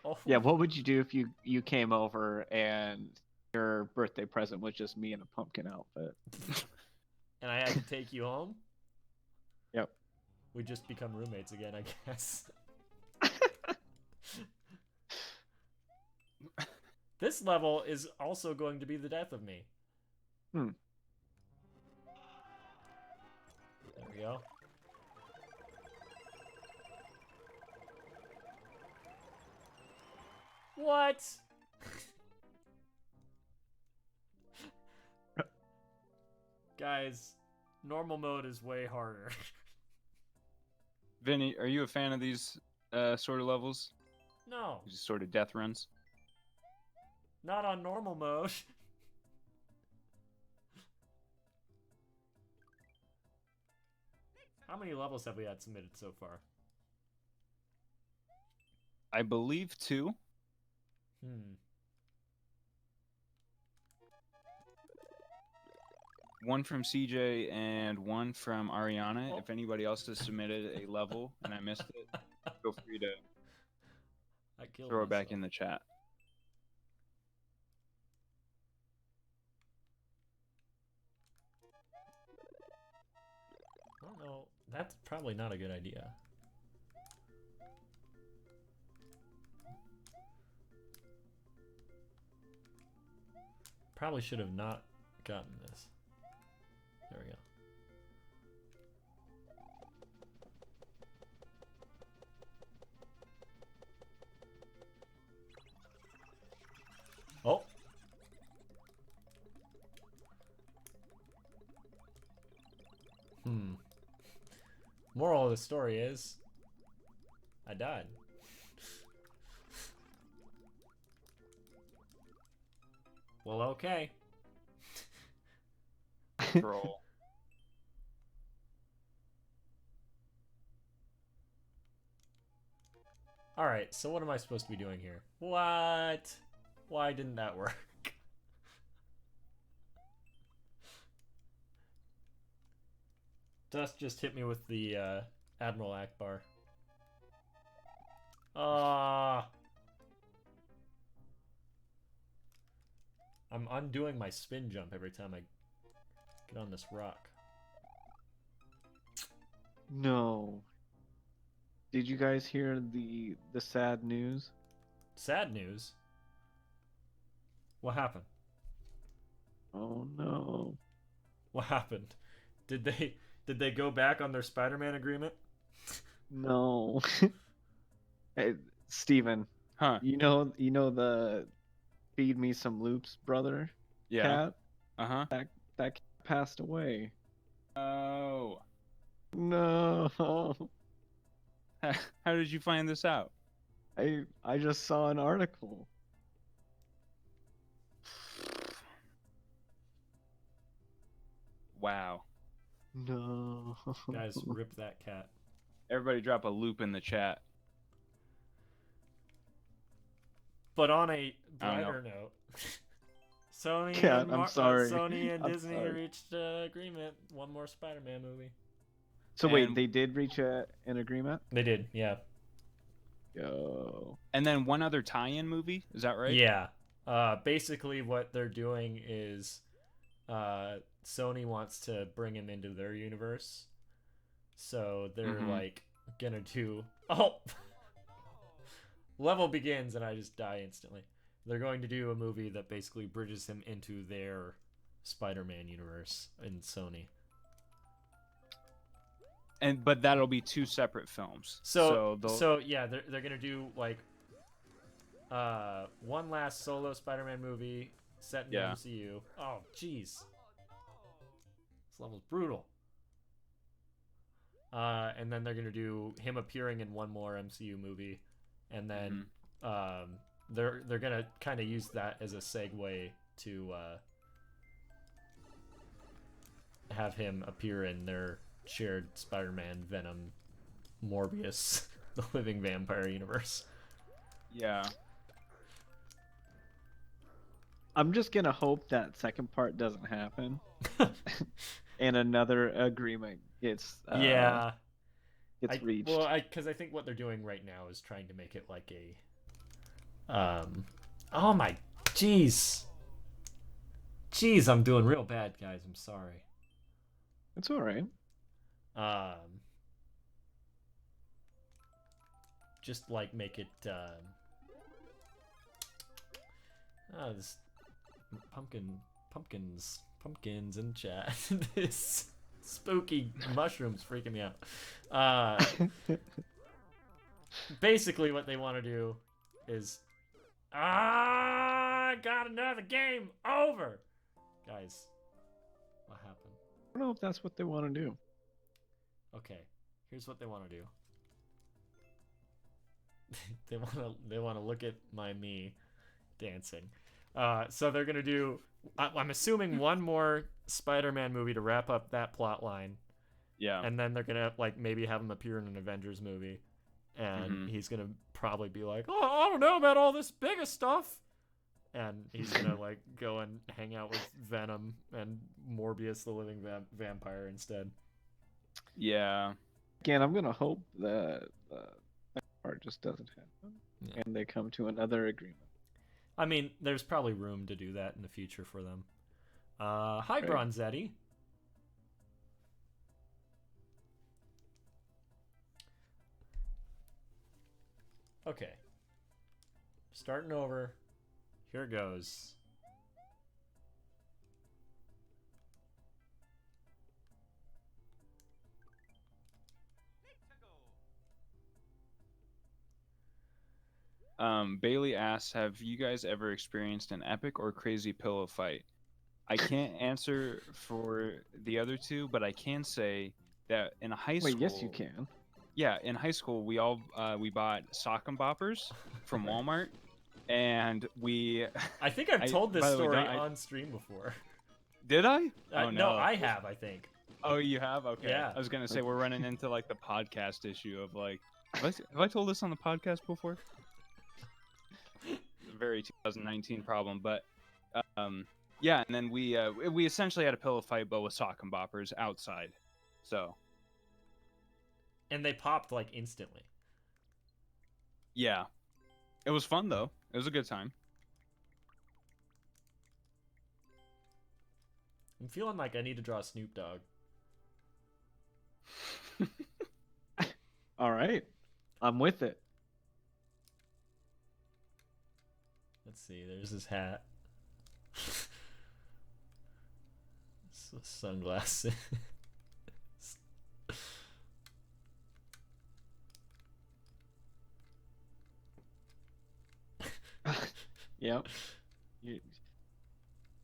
Oh. Yeah, what would you do if you came over and your birthday present was just me in a pumpkin outfit? And I had to take you home? Yep. We just become roommates again, I guess. This level is also going to be the death of me. There we go. What? Guys, normal mode is way harder. Vinny, are you a fan of these sort of levels? No. These sort of death runs? Not on normal mode. How many levels have we had submitted so far? I believe 2. One from CJ and one from Ariana. Oh. If anybody else has submitted a level and I missed it, feel free to throw it back in the chat. I don't know. That's probably not a good idea. Probably should have not gotten this. There we go. Oh. Moral of the story is, I died. Well, okay. Troll. Alright, so what am I supposed to be doing here? What? Why didn't that work? Dust just hit me with the Admiral Akbar. I'm undoing my spin jump every time I get on this rock. No. Did you guys hear the sad news? Sad news? What happened? Oh no. What happened? Did they go back on their Spider-Man agreement? No. Hey, Steven, Huh. you know the feed me some loops brother Yeah. cat? Uh-huh. That cat passed away. Oh. No. How did you find this out? I just saw an article. Wow. No. Guys, rip that cat. Everybody drop a loop in the chat. But on a I don't know. brighter note, Sony Cat, and I'm sorry. Sony and I'm Disney sorry. reached an agreement. One more Spider-Man movie. So wait, And- they did reach an agreement? They did, yeah. Yo. And then one other tie-in movie, is that right? Yeah. Basically, what they're doing is Sony wants to bring him into their universe. So they're like gonna do. Oh! Level begins and I just die instantly. They're going to do a movie that basically bridges him into their Spider-Man universe in Sony. But that'll be two separate films. So they'll... yeah, they're gonna do like one last solo Spider-Man movie set in the MCU. Oh jeez, this level's brutal. And then they're gonna do him appearing in one more MCU movie, and then they're gonna kind of use that as a segue to have him appear in their shared Spider-Man, Venom, Morbius, the Living Vampire universe. Yeah. I'm just gonna hope that second part doesn't happen, and another agreement gets reached. Well, because I think what they're doing right now is trying to make it like a, oh my, jeez, I'm doing real bad, guys. I'm sorry. It's all right. Just like make it this pumpkins in chat. This spooky mushroom's freaking me out. Basically what they want to do is got another game over. Guys, what happened? I don't know if that's what they want to do. Okay, here's what they want to do. they want to look at me dancing. So they're gonna do. I'm assuming one more Spider-Man movie to wrap up that plot line. Yeah. And then they're gonna like maybe have him appear in an Avengers movie, and he's gonna probably be like, "Oh, I don't know about all this bigger stuff," and he's gonna like go and hang out with Venom and Morbius, the Living Vampire, instead. Yeah. Again, I'm gonna hope that that part just doesn't happen, and they come to another agreement. I mean, there's probably room to do that in the future for them. Hi, Bronzetti. Okay. Starting over. Here goes. Bailey asks, have you guys ever experienced an epic or crazy pillow fight? I can't answer for the other two, but I can say that in high school. Wait, yes, you can. Yeah, in high school, we bought sock and boppers from Walmart, and I think I've told this by the way, story on stream before. Did I? Oh No, I have. I think. Oh, you have? Okay. Yeah. I was gonna say we're running into like the podcast issue of like, have I told this on the podcast before? Very 2019 problem, but yeah, and then we essentially had a pillow fight, but with sock and boppers outside, so. And they popped like instantly. Yeah, it was fun though. It was a good time. I'm feeling like I need to draw Snoop Dogg. All right, I'm with it. Let's see. There's his hat. Sunglasses. Yep.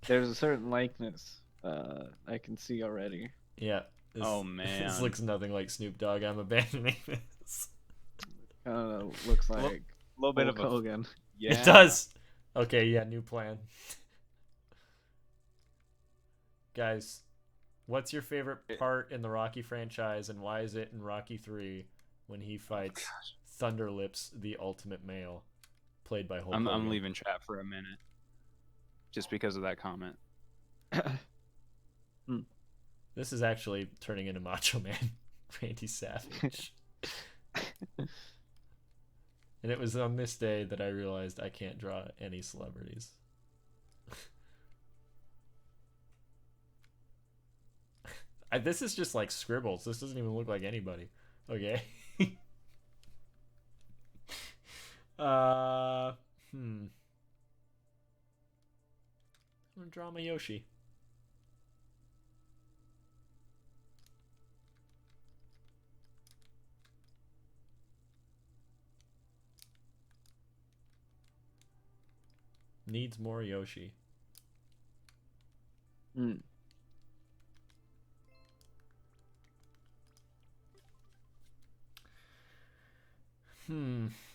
There's a certain likeness I can see already. Yeah. Oh man. This looks nothing like Snoop Dogg. I'm abandoning this. Looks like a little bit Hulk of a Hogan. yeah. It does. Okay, yeah, new plan. Guys, what's your favorite part in the Rocky franchise, and why is it in Rocky 3 when he fights Thunder Lips, the ultimate male, played by Hulk Hogan? I'm leaving chat for a minute, just because of that comment. This is actually turning into Macho Man Randy Savage. And it was on this day that I realized I can't draw any celebrities. This is just like scribbles. This doesn't even look like anybody. Okay. I'm gonna draw my Yoshi. Needs more Yoshi.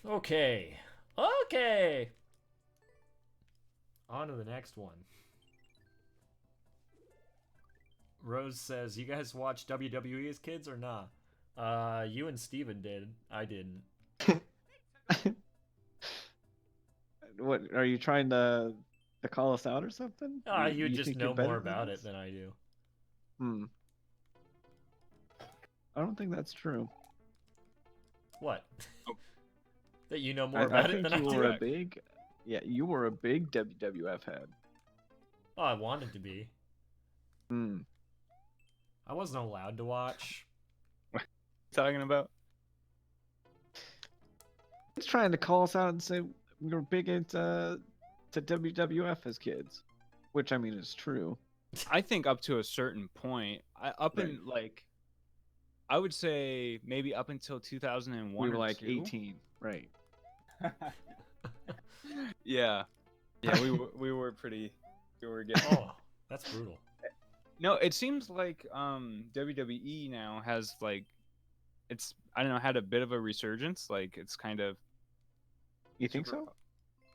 Okay. Okay. On to the next one. Rose says, you guys watch WWE as kids or nah? You and Steven did. I didn't. What are you trying to call us out or something? You just think know you're better more than about us? it than I do. I don't think that's true. What? That you know more about it than I do? You were a big WWF head. Oh, I wanted to be. Hmm. I wasn't allowed to watch. What are you talking about? He's trying to call us out and say we were big into WWF as kids, which I mean is true. I think up to a certain point, in like, I would say maybe up until 2001. We were like 2. 18, right? Yeah, we were pretty. We were getting. Oh, that's brutal. No, it seems like WWE now has like, it's, I don't know, had a bit of a resurgence. Like it's kind of. You think so?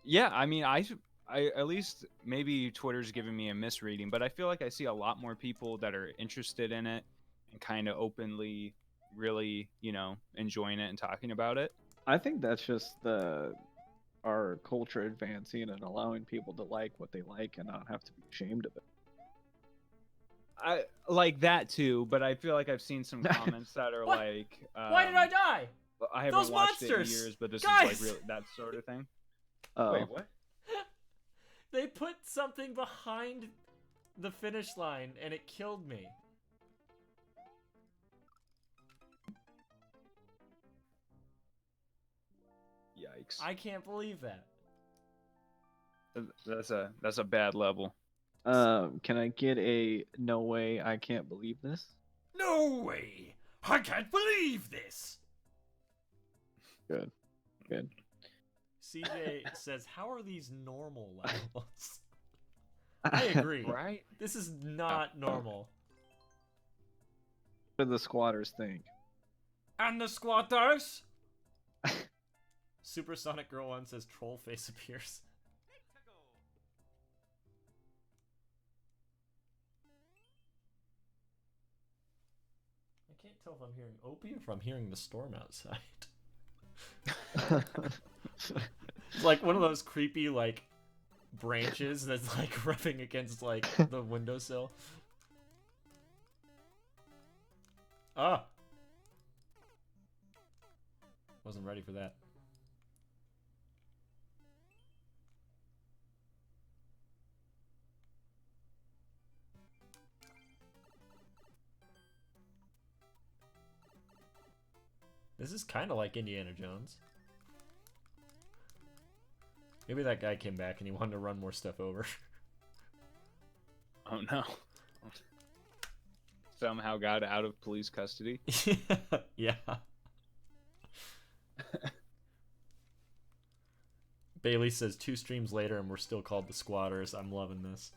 Yeah, I mean, I at least maybe Twitter's giving me a misreading, but I feel like I see a lot more people that are interested in it and kind of openly, really, enjoying it and talking about it. I think that's just our culture advancing and allowing people to like what they like and not have to be ashamed of it. I like that too, but I feel like I've seen some comments that are like, why did I die? I haven't Those watched monsters! it in years, but this Guys! is like really that sort of thing. Oh. Wait, what? They put something behind the finish line and it killed me. Yikes! I can't believe that. That's a bad level. Can I get a no way? I can't believe this. No way! I can't believe this! Good. CJ says, "How are these normal levels?" I agree. Right? This is not normal. What do the squatters think? And the squatters. Supersonic Girl 1 says, "Troll face appears." I can't tell if I'm hearing Opie or if I'm hearing the storm outside. It's like one of those creepy like branches that's like rubbing against like the windowsill. Ah, wasn't ready for that. This is kind of like Indiana Jones. Maybe that guy came back and he wanted to run more stuff over. Oh no. Somehow got out of police custody. Yeah. Bailey says 2 streams later and we're still called the squatters. I'm loving this.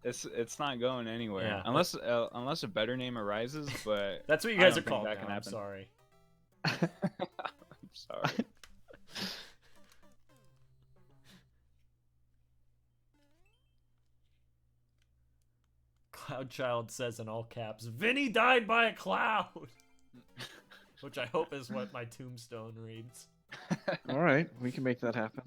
It's not going anywhere Yeah. unless a better name arises. But That's what you I guys don't are think called that now. can I'm happen. sorry. I'm sorry. Cloudchild says in all caps, "Vinny died by a cloud," which I hope is what my tombstone reads. All right, we can make that happen.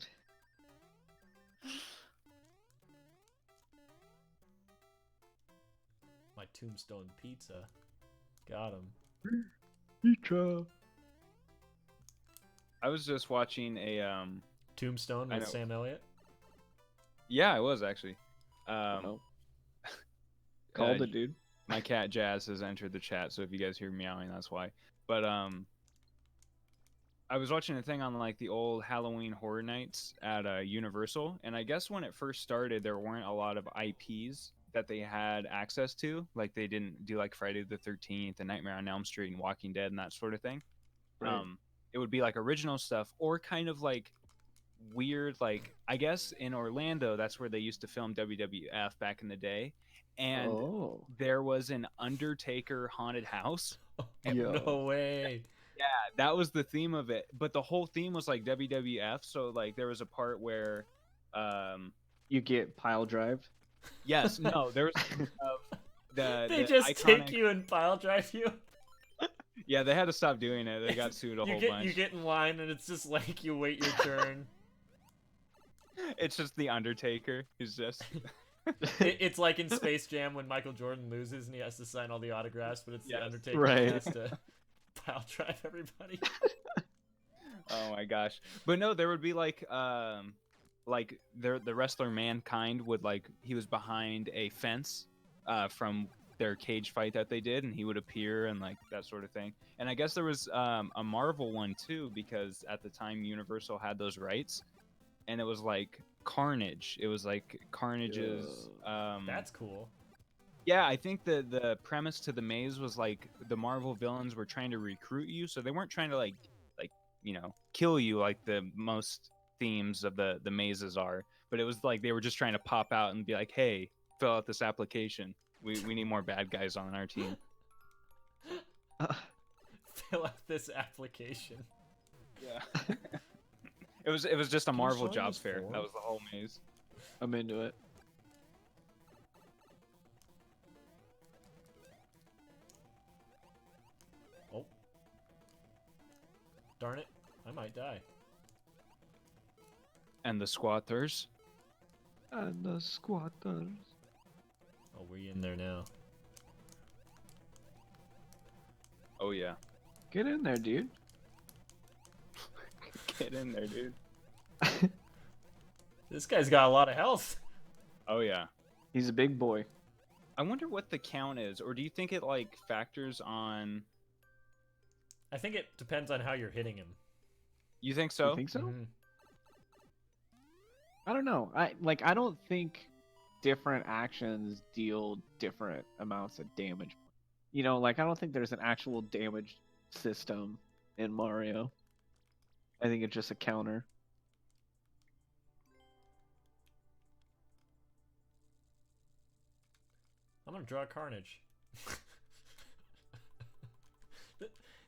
My tombstone pizza. Got him. Pizza. I was just watching a Tombstone I with know. Sam Elliott. Yeah, I was actually. No. Called it, dude. My cat Jazz has entered the chat, so if you guys hear meowing, that's why. But I was watching a thing on like the old Halloween Horror Nights at Universal, and I guess when it first started, there weren't a lot of IPs that they had access to. Like they didn't do like Friday the 13th and Nightmare on Elm Street and Walking Dead and that sort of thing. Right. It would be like original stuff or kind of like weird, like I guess in Orlando, that's where they used to film WWF back in the day. And Oh. there was an Undertaker haunted house. Yo. No way. Yeah, that was the theme of it. But the whole theme was like WWF. So like there was a part where, You get pile drived. yes, no, there was the They the just iconic, take you and pile drive you. Yeah, they had to stop doing it. They got sued a whole bunch. You get in line and it's just like you wait your turn. It's just the Undertaker who's just. It's like in Space Jam when Michael Jordan loses and he has to sign all the autographs, but it's Yes. the Undertaker Right. who has to pile drive everybody. Oh my gosh! But no, there would be like the wrestler Mankind would like he was behind a fence, from their cage fight that they did, and he would appear and like that sort of thing. And I guess there was a Marvel one too, because at the time Universal had those rights, and it was like Carnage. It was like Carnage's. That's cool. Yeah, I think the premise to the maze was like the Marvel villains were trying to recruit you, so they weren't trying to like kill you like the most themes of the mazes are, but it was like they were just trying to pop out and be like, "Hey, fill out this application. We need more bad guys on our team." Fill out this application. Yeah. It was just a you Marvel sign jobs this fair. form? That was the whole maze. I'm into it. Oh. Darn it. I might die. And the squatters. And the squatters. Oh, we're in there now. Oh yeah. Get in there, dude. Get in there, dude. This guy's got a lot of health. Oh yeah. He's a big boy. I wonder what the count is, or do you think it like factors on? I think it depends on how you're hitting him. You think so? You think so? Mhm. I don't know. I don't think different actions deal different amounts of damage. I don't think there's an actual damage system in Mario. I think it's just a counter. I'm gonna draw Carnage.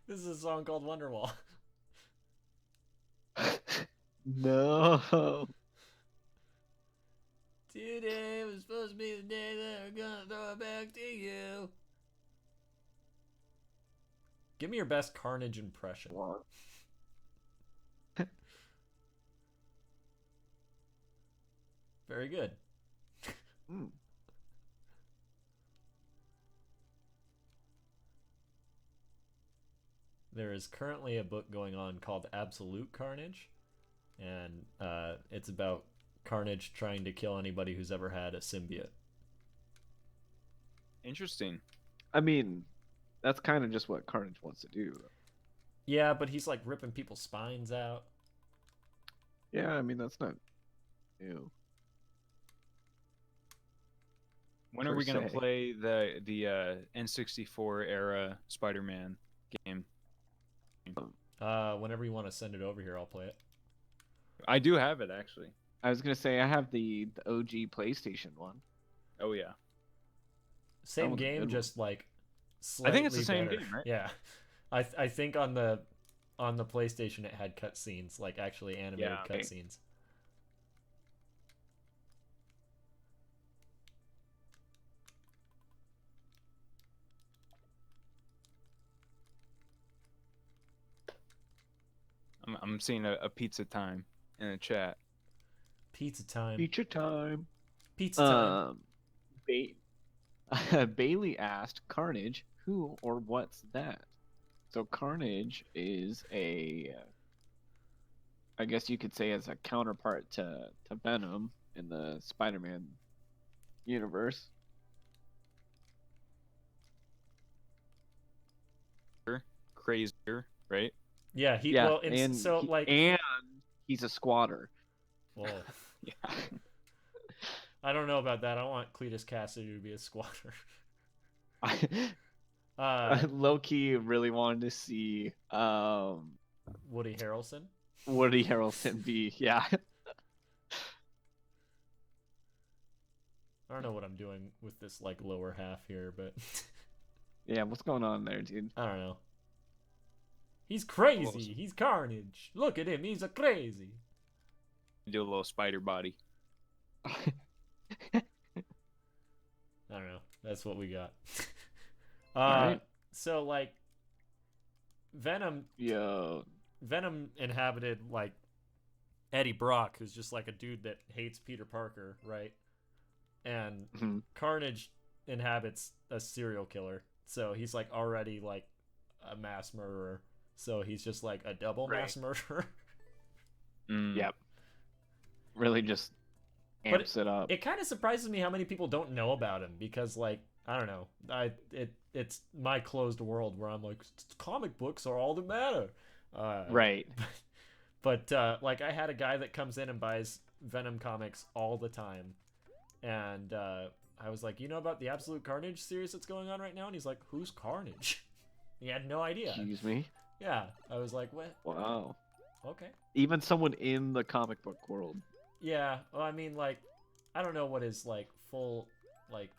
This is a song called Wonderwall. No. Today was supposed to be the day that I'm gonna throw it back to you. Give me your best Carnage impression. Very good. Mm. There is currently a book going on called Absolute Carnage, and it's about Carnage trying to kill anybody who's ever had a symbiote. Interesting. I mean, that's kind of just what Carnage wants to do. Yeah, but he's like ripping people's spines out. Yeah, I mean that's not new. When are we gonna play the N64 era Spider-Man game? Whenever you want to send it over here, I'll play it. I do have it actually. I was gonna say I have the OG PlayStation one. Oh yeah. Same game, just like I think it's the slightly same better. game, right? Yeah, I think on the PlayStation it had cutscenes, like actually animated cutscenes. I'm seeing a pizza time in the chat. Pizza time. Pizza time. Pizza time. Bailey asked Carnage, who or what's that? So Carnage is I guess you could say as a counterpart to Venom in the Spider-Man universe. Crazier, right? Yeah, and he's a squatter. Whoa. Yeah. I don't know about that. I want Cletus Cassidy to be a squatter. Low key really wanted to see Woody Harrelson. Woody Harrelson be I don't know what I'm doing with this like lower half here, but yeah, what's going on there, dude? I don't know. He's crazy. He's Carnage. Look at him. He's a crazy. Do a little spider body. I don't know. That's what we got. Right. So like Venom inhabited like Eddie Brock, who's just like a dude that hates Peter Parker, right? And Carnage inhabits a serial killer. So he's like already like a mass murderer. So he's just like a double mass murderer. Yep. Really just amps it up. It kind of surprises me how many people don't know about him because, like, I don't know, it's my closed world where I'm like, comic books are all that matter. Right. But like, I had a guy that comes in and buys Venom comics all the time, and I was like, you know about the Absolute Carnage series that's going on right now? And he's like, who's Carnage? He had no idea. Excuse me? Yeah, I was like, what? Wow. Okay. Even someone in the comic book world. Yeah, well, I mean, like, I don't know what his, like, full, like,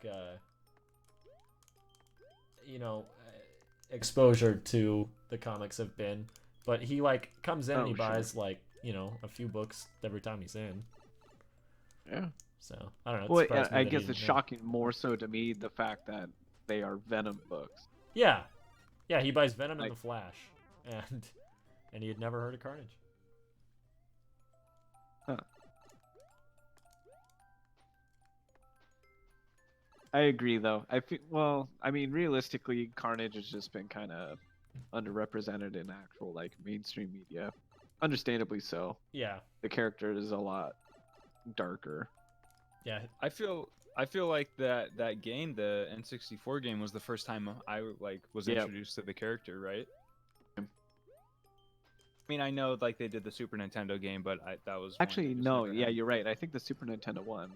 exposure to the comics have been, but he, like, comes in and he buys, like, a few books every time he's in. Yeah. So, I don't know. Well, I guess it's shocking more so to me the fact that they are Venom books. Yeah. Yeah, he buys Venom and The Flash, and he had never heard of Carnage. Huh. I agree, though. I mean, realistically, Carnage has just been kind of underrepresented in actual, like, mainstream media. Understandably so. Yeah. The character is a lot darker. Yeah. I feel like that game, the N64 game, was the first time I was introduced to the character, right? I mean, I know like they did the Super Nintendo game, but that was actually no. Yeah, you're right. I think the Super Nintendo one.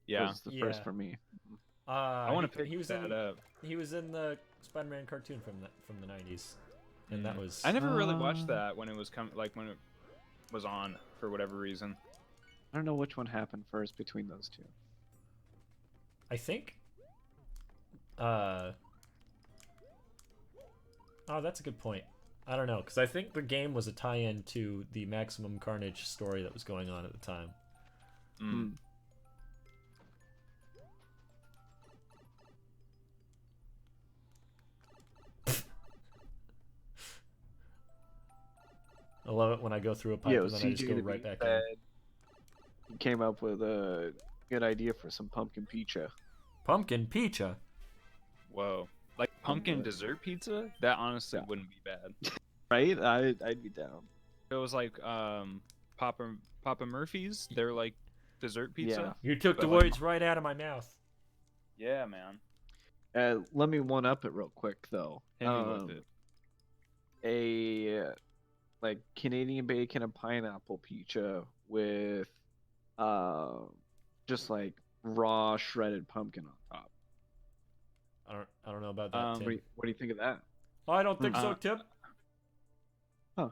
Was the first for me. I want to pick that up. He was in the Spider-Man cartoon from the 90s, and that was. I never really watched that when it was was on for whatever reason. I don't know which one happened first between those two. I think. Oh, that's a good point. I don't know, because I think the game was a tie-in to the Maximum Carnage story that was going on at the time. Mm. I love it when I go through a pipe and then I just go right back in. He came up with a good idea for some pumpkin pizza. Pumpkin pizza? Whoa. Like pumpkin dessert pizza? That honestly wouldn't be bad. Right? I'd be down. It was like Papa Murphy's. They're like dessert pizza. You took the words right out of my mouth. Yeah, man. Let me one up it real quick though. Hit me with it. A like Canadian bacon and pineapple pizza with just like raw shredded pumpkin on top. I don't know about that. Tim. What do you think of that? I don't think so, Tim. Huh.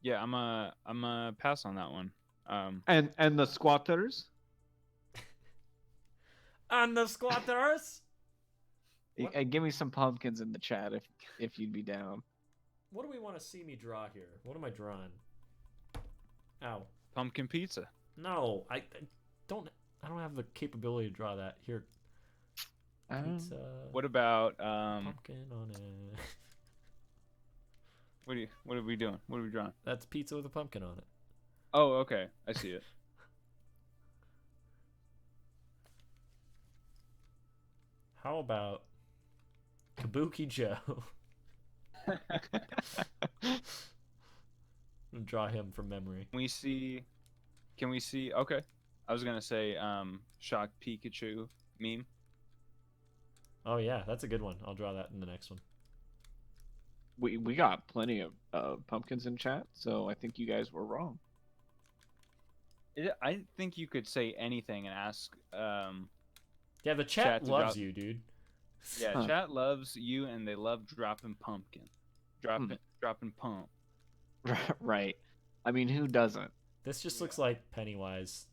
Yeah, I'm a pass on that one. And the squatters? And the squatters? And give me some pumpkins in the chat if you'd be down. What do we want to see me draw here? What am I drawing? Ow. Pumpkin pizza. No, I don't have the capability to draw that. Here. Pizza. What about pumpkin on it? What are we doing? What are we drawing? That's pizza with a pumpkin on it. Oh, okay. I see it. How about Kabuki Joe? Draw him from memory. Can we see? Okay. I was gonna say shock Pikachu meme. Oh yeah, that's a good one. I'll draw that in the next one. We got plenty of pumpkins in chat, so I think you guys were wrong. I think you could say anything and ask. Yeah, the chat loves you, dude. Yeah, chat loves you, and they love dropping pumpkin, dropping pump. Right. I mean, who doesn't? This just looks like Pennywise.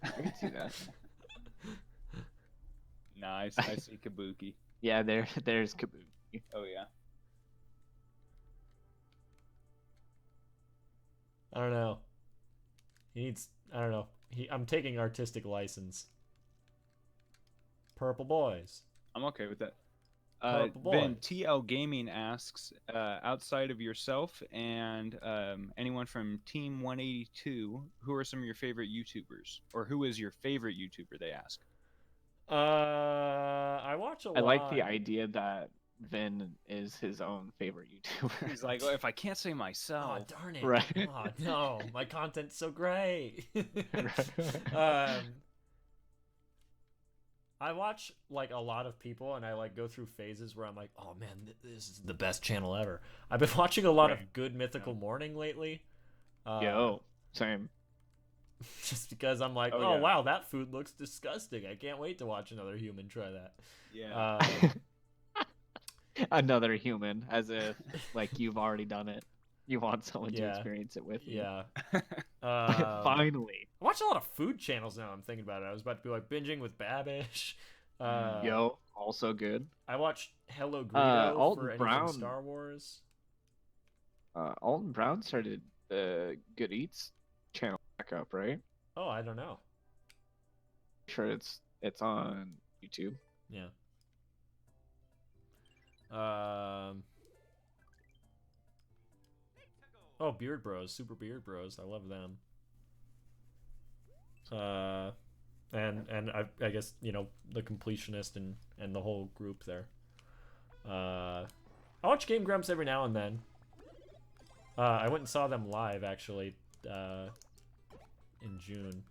I can see that. Nice. I see Kabuki. Yeah, there's Kabuki. Oh yeah. I don't know. He needs. I don't know. I'm taking artistic license. Purple boys. I'm okay with that. Purple Then boys. TL Gaming asks, outside of yourself and anyone from Team 182, who are some of your favorite YouTubers, or who is your favorite YouTuber? They ask. I watch a lot. I like the idea that Vin is his own favorite YouTuber. He's like, oh, if I can't say myself. Oh, darn it. Right. Oh, no. My content's so great. I watch like a lot of people, and I like go through phases where I'm like, oh man, this is the best channel ever. I've been watching a lot of Good Mythical Morning lately. Yo, same. Just because I'm like, Oh, yeah. wow, that food looks disgusting. I can't wait to watch another human try that. Yeah. Another human, as if like you've already done it. You want someone to experience it with you. Yeah. Finally. I watch a lot of food channels now. I'm thinking about it. I was about to be like binging with Babish. Yo, also good. I watched Hello Greedo Alton for anything Brown. Star Wars. Alton Brown started the Good Eats channel back up, right? Oh, I don't know. Sure, it's on YouTube. Yeah. Oh, Beard Bros, Super Beard Bros. I love them. And I guess, you know, the Completionist and the whole group there. I watch Game Grumps every now and then. I went and saw them live actually in June.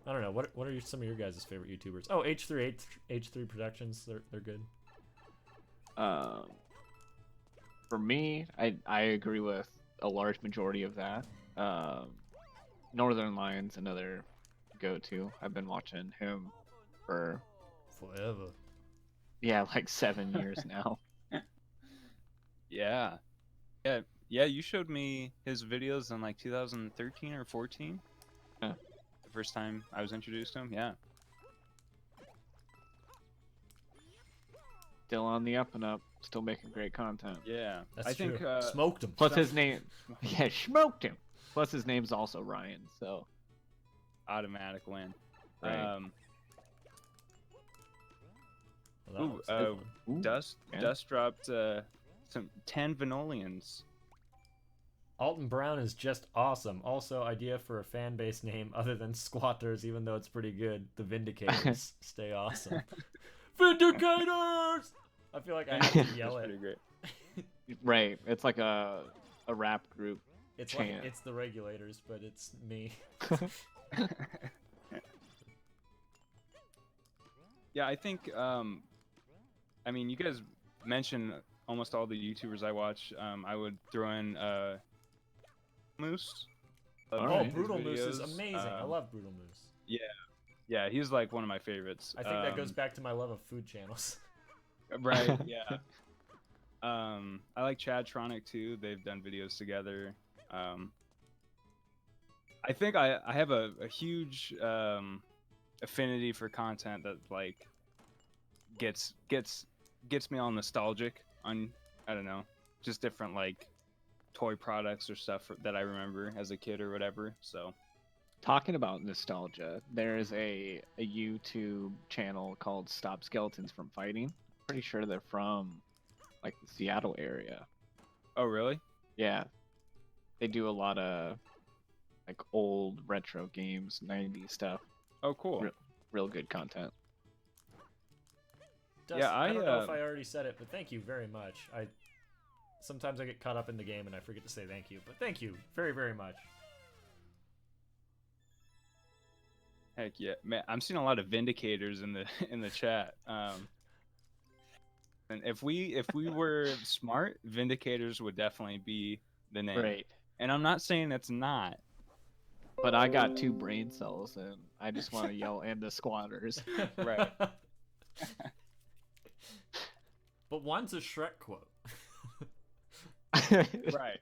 I don't know. What are some of your guys' favorite YouTubers? Oh, H3 Productions. They're good. For me, I agree with a large majority of that. Northern Lions, another go-to. I've been watching him for forever. Yeah, like 7 years now. Yeah. Yeah. Yeah, you showed me his videos in like 2013 or 14. Yeah. The first time I was introduced to him. Yeah. Still on the up and up. Still making great content. Yeah. That's I true. think Smoked him. Plus his name, yeah, smoked him. Plus his name's also Ryan, so automatic win. right. Well, that looks fun. Ooh, Dust yeah. Dust dropped some 10 Vanolians. Alton Brown is just awesome. Also, idea for a fan base name other than Squatters, even though it's pretty good. The Vindicators. Stay awesome. Vindicators! I feel like I have to yell That's it. pretty great. Right. It's like a rap group. It's chant. like it's the Regulators, but it's me. Yeah, I think I mean, you guys mentioned almost all the YouTubers I watch. I would throw in Moose. All Oh, right. Brutal Moose is videos. amazing. I love Brutal Moose. Yeah, he's like one of my favorites. I think that goes back to my love of food channels. Right, yeah. I like Chad Tronic too. They've done videos together. I think I have a huge affinity for content that like gets me all nostalgic on, I don't know, just different like toy products or stuff that I remember as a kid or whatever. So Talking about nostalgia, there's a YouTube channel called Stop Skeletons from Fighting. Pretty sure they're from like the Seattle area. oh really? Yeah. They do a lot of like old retro games, 90s stuff. Oh cool. Real good content. Dustin, Yeah, I don't know if I I already said it, but thank you very much. Sometimes I get caught up in the game and I forget to say thank you, but thank you very, very much. Heck yeah, man! I'm seeing a lot of Vindicators in the chat. And if we were smart, Vindicators would definitely be the name. Right. And I'm not saying it's not. But I got 2 brain cells and I just want to yell and the squatters. Right. But one's a Shrek quote. Right.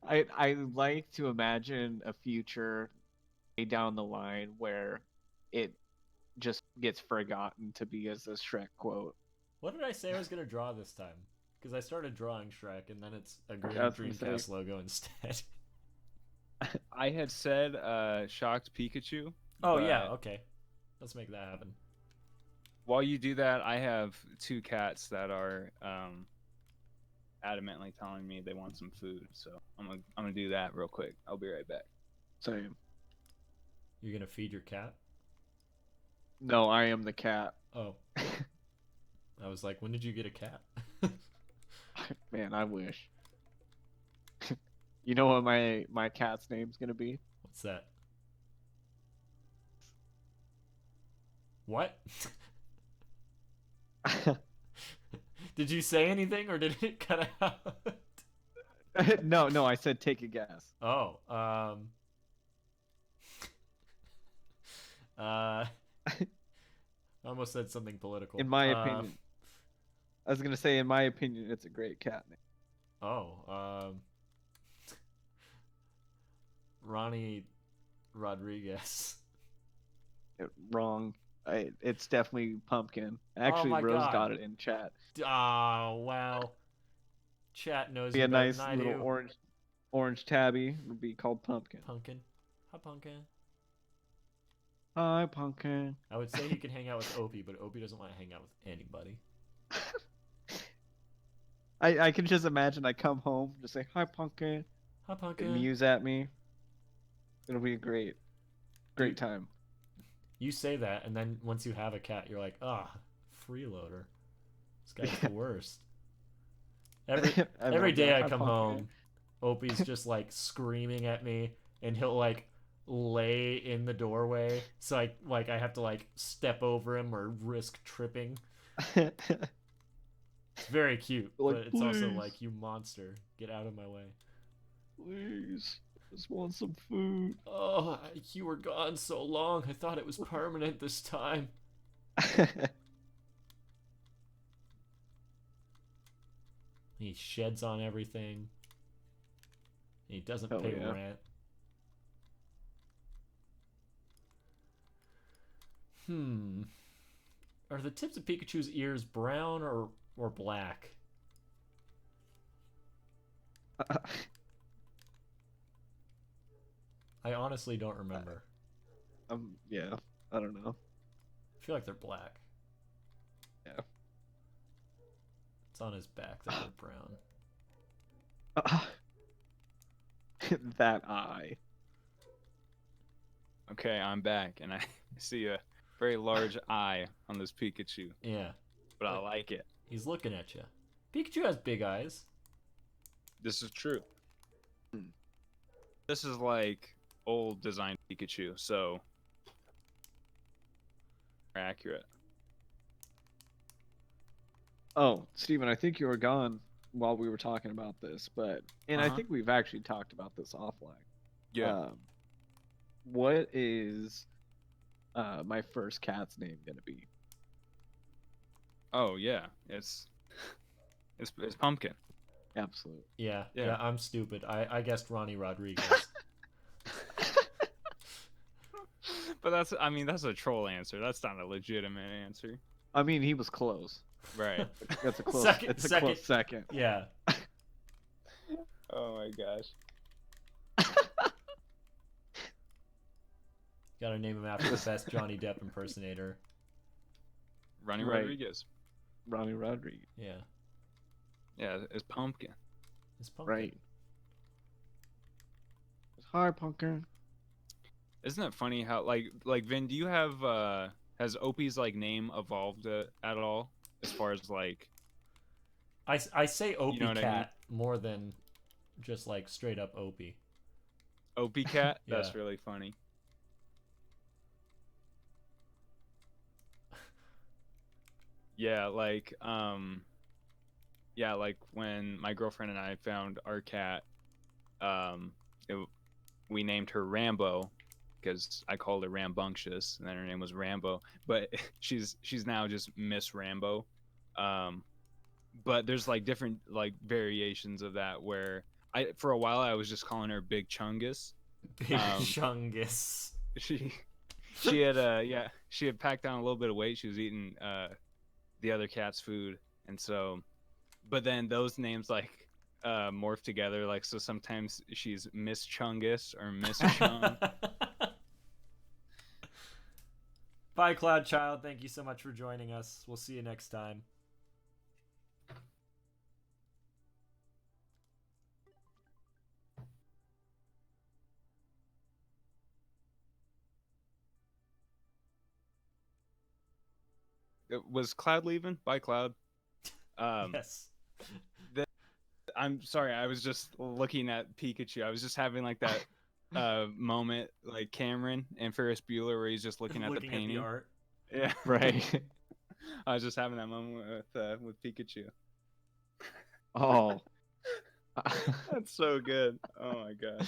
I like to imagine a future way down the line where it just gets forgotten to be as a Shrek quote. What did I say I was going to draw this time? Because I started drawing Shrek and then it's a green I was gonna Dreamcast say- logo instead. I had said shocked Pikachu. Oh, but yeah, okay. Let's make that happen. While you do that, I have 2 cats that are adamantly telling me they want some food. So I'm gonna do that real quick. I'll be right back. Same. You're going to feed your cat? No, I am the cat. Oh. I was like, when did you get a cat? Man, I wish. You know what my cat's name's gonna be? What's that? What? Did you say anything or did it cut out? No, I said take a guess. Oh, I almost said something political. In my opinion. I was gonna say, in my opinion, it's a great cat name. Oh, Ronnie Rodriguez. Wrong. It's definitely Pumpkin. Actually, my Rose God. got it in chat. Oh, wow. Chat knows Be you a better nice than I little do. orange tabby. Would be called Pumpkin. Pumpkin. Hi, Pumpkin. Hi, Pumpkin. I would say he can hang out with Opie, but Opie doesn't want to hang out with anybody. I can just imagine I come home, just say hi, Pumpkin, Hi, and Pumpkin. muse at me. It'll be a great time. You say that, and then once you have a cat, you're like, freeloader. This guy's the worst. Every day I come home, Opie's just like screaming at me, and he'll like lay in the doorway, so I have to like step over him or risk tripping. It's very cute, Like, but it's also "Please." like, you monster, get out of my way. Please, just want some food. Oh, you were gone so long. I thought it was permanent this time. He sheds on everything. He doesn't Oh, pay yeah. rent. Are the tips of Pikachu's ears brown or black? I honestly don't remember. Yeah, I don't know. I feel like they're black. Yeah. It's on his back that they're brown. That eye. Okay, I'm back, and I see a very large eye on this Pikachu, Yeah. but I like it. He's looking at you. Pikachu has big eyes. This is true. Hmm. This is like old design Pikachu, so accurate. Oh, Steven, I think you were gone while we were talking about this, but I think we've actually talked about this offline. Yeah. What is my first cat's name gonna be? Oh yeah, it's Pumpkin. Absolutely. Yeah, Yeah. I'm stupid. I guessed Ronnie Rodriguez. But that's a troll answer. That's not a legitimate answer. I mean, he was close. Right. That's a close. Second- it's a second. close second. Yeah. Oh my gosh. Gotta name him after the best Johnny Depp impersonator. Ronnie Right. Rodriguez. Ronnie Rodriguez. Yeah. Yeah, it's Pumpkin. It's Pumpkin. Right. Hi, Pumpkin. Isn't it funny how like Vin, do you have has Opie's like name evolved at all as far as like I say Opie know what I Cat more than just like straight up Opie. Opie Cat? That's Yeah. really funny. Yeah, like when my girlfriend and I found our cat, um we named her Rambo because I called her Rambunctious, and then her name was Rambo. But she's now just Miss Rambo. But there's like different like variations of that where for a while I was just calling her Big Chungus. Big Chungus. She had packed on a little bit of weight. She was eating the other cat's food, and so, but then those names like morph together. Like so, sometimes she's Miss Chungus or Miss Chung. Bye, Cloud Child. Thank you so much for joining us. We'll see you next time. Was Cloud leaving? Bye, Cloud. Yes. I'm sorry. I was just looking at Pikachu. I was just having like that moment like Cameron and Ferris Bueller where he's just looking at the painting. At the art. Yeah. Right. I was just having that moment with Pikachu. Oh. That's so good. Oh my god.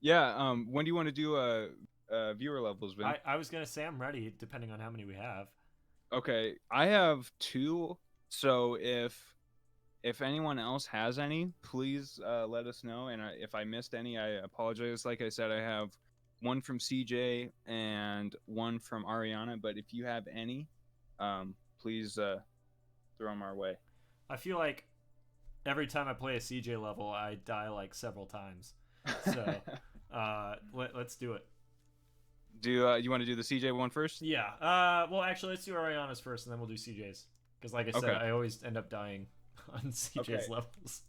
Yeah. When do you want to do viewer levels, Vin? I was gonna say I'm ready, depending on how many we have. Okay, I have 2. So if anyone else has any, please let us know. And if I missed any, I apologize. Like I said, I have one from CJ and one from Ariana. But if you have any, please throw them our way. I feel like every time I play a CJ level, I die like several times. So let's do it. Do you want to do the CJ one first? Yeah. Well, actually, let's do Ariana's first, and then we'll do CJ's. Because, like I said, Okay. I always end up dying on CJ's levels.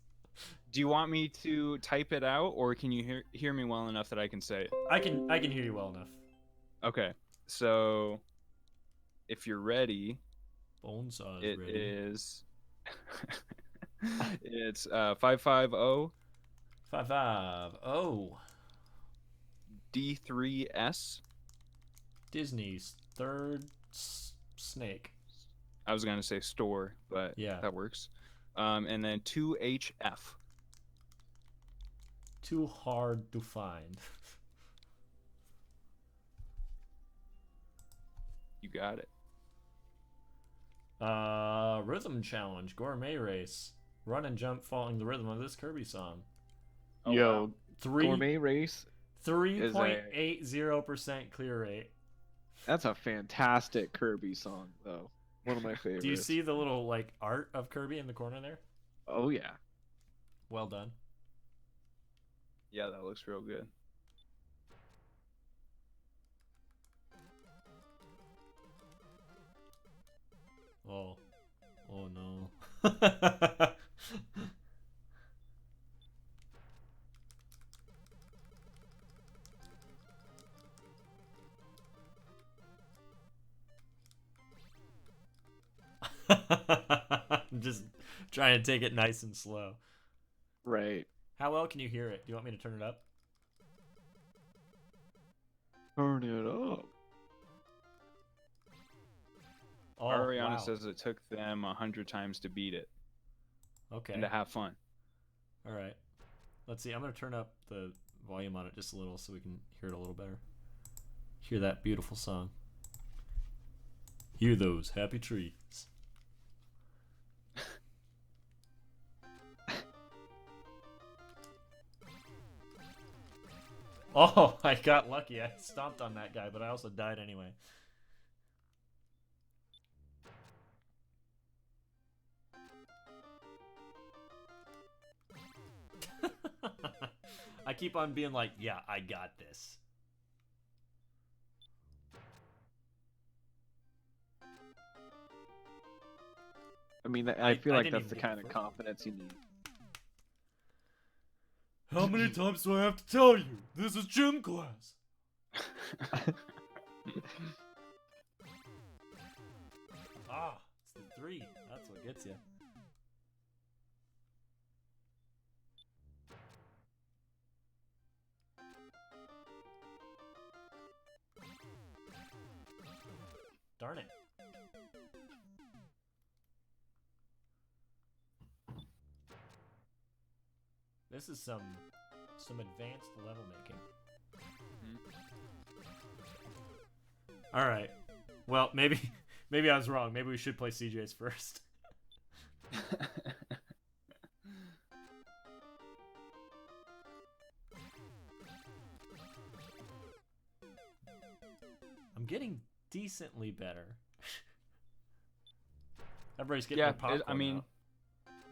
Do you want me to type it out, or can you hear me well enough that I can say it? I can hear you well enough. Okay. So, if you're ready, Bonesaw it ready. is. It's 550 550 D3S. Disney's third snake. I was gonna say store, but Yeah. that works. And then 2HF. Too hard to find. You got it. Rhythm challenge, gourmet race. Run and jump following the rhythm of this Kirby song. Oh, Yo, wow. Gourmet Race is 3.80% clear rate. that's a fantastic Kirby song though. One of my favorites. Do you see the little like art of Kirby in the corner there? Oh yeah. Well done. Yeah, that looks real good. Oh. Oh no. I'm just trying to take it nice and slow. Right. How well can you hear it? Do you want me to turn it up? Turn it up. Oh, Ariana wow. says it took them 100 times to beat it Okay. and to have fun. All right. Let's see. I'm going to turn up the volume on it just a little so we can hear it a little better. Hear that beautiful song. Hear those happy trees. Oh, I got lucky. I stomped on that guy, but I also died anyway. I keep on being like, yeah, I got this. I mean, I feel I like didn't that's the even get kind the of first confidence you need. How many times do I have to tell you? This is gym class. Ah, it's the 3. That's what gets you. Darn it. This is some advanced level making. All right. Well, maybe I was wrong. Maybe we should play CJ's first. I'm getting decently better. Everybody's getting their popcorn I mean, out.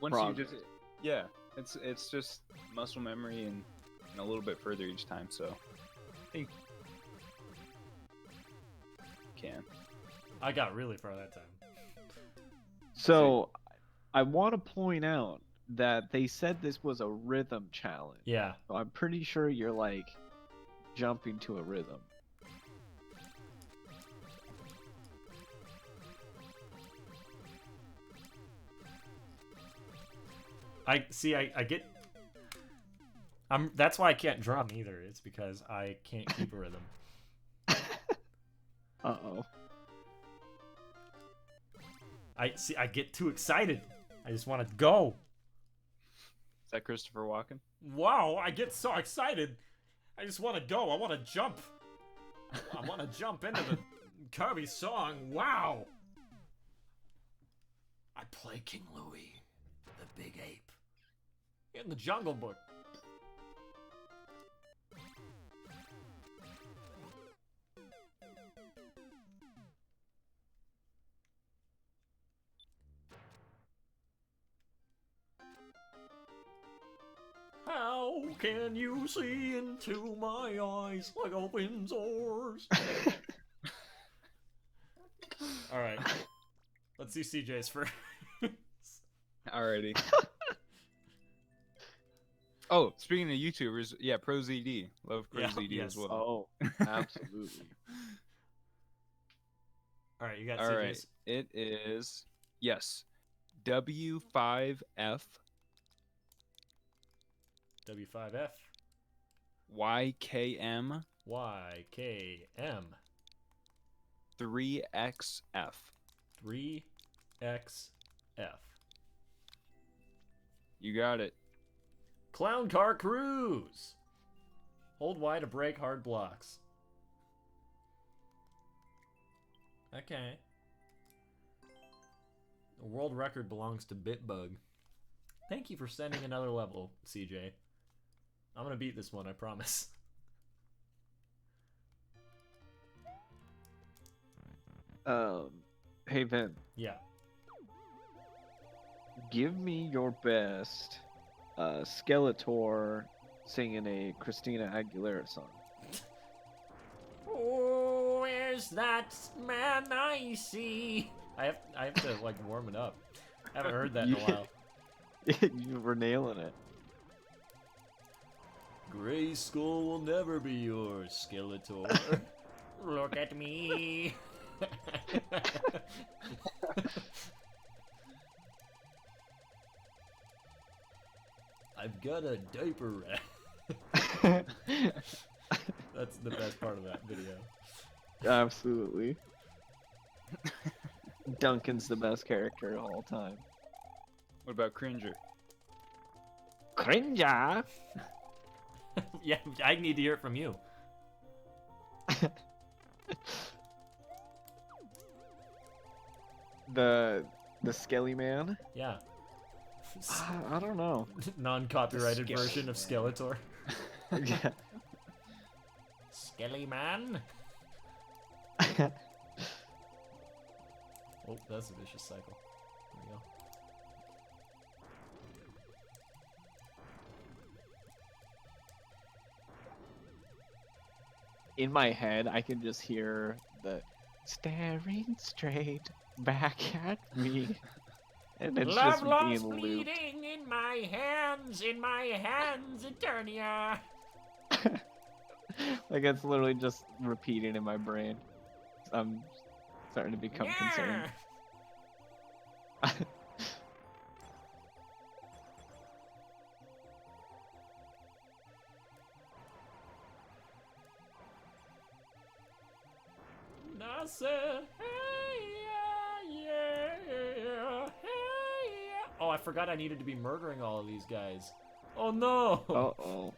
once Progress. you just it's just muscle memory and a little bit further each time. So I think can. I got really far that time. So, I want to point out that they said this was a rhythm challenge. Yeah. So I'm pretty sure you're like jumping to a rhythm. I get. That's why I can't drum either. It's because I can't keep a rhythm. Uh-oh. I get too excited. I just want to go. Is that Christopher Walken? Wow, I get so excited. I just want to go. I want to jump. I want to jump into the Kirby song. Wow. I play King Louie, the big ape, in the Jungle Book. How can you see into my eyes like open doors? All right, let's see CJ's first. Alrighty. Oh, speaking of YouTubers, yeah, ProZD. Love ProZD yes. as well. Oh, absolutely. All right, you got All CJ's. right, it is yes, W5F W5F YKM YKM 3XF. 3XF. You got it. Clown Car Cruise. Hold Y to break hard blocks. Okay. The world record belongs to Bitbug. Thank you for sending another level, CJ. I'm gonna beat this one, I promise. Hey Vin, Yeah. give me your best Skeletor singing a Christina Aguilera song. Oh, where's that man I see? I have to like warm it up. I haven't heard that in a while. You were nailing it. Gray Skull will never be yours, Skeletor. Look at me. I've got a diaper rash. That's the best part of that video. Absolutely. Duncan's the best character of all time. What about Cringer? Cringer! Yeah, I need to hear it from you. The Skelly Man? Yeah. I don't know. Non-copyrighted Skelly version of Skeletor. Yeah. Skelly Man. Oh, that's a vicious cycle. There we go. In my head, I can just hear the staring straight back at me. And it's Love just lost being looped. bleeding in my hands, Eternia. Like it's literally just repeating in my brain. I'm starting to become concerned. And I said, hey, yeah, hey, yeah. Oh, I forgot I needed to be murdering all of these guys. Oh no! Uh-oh.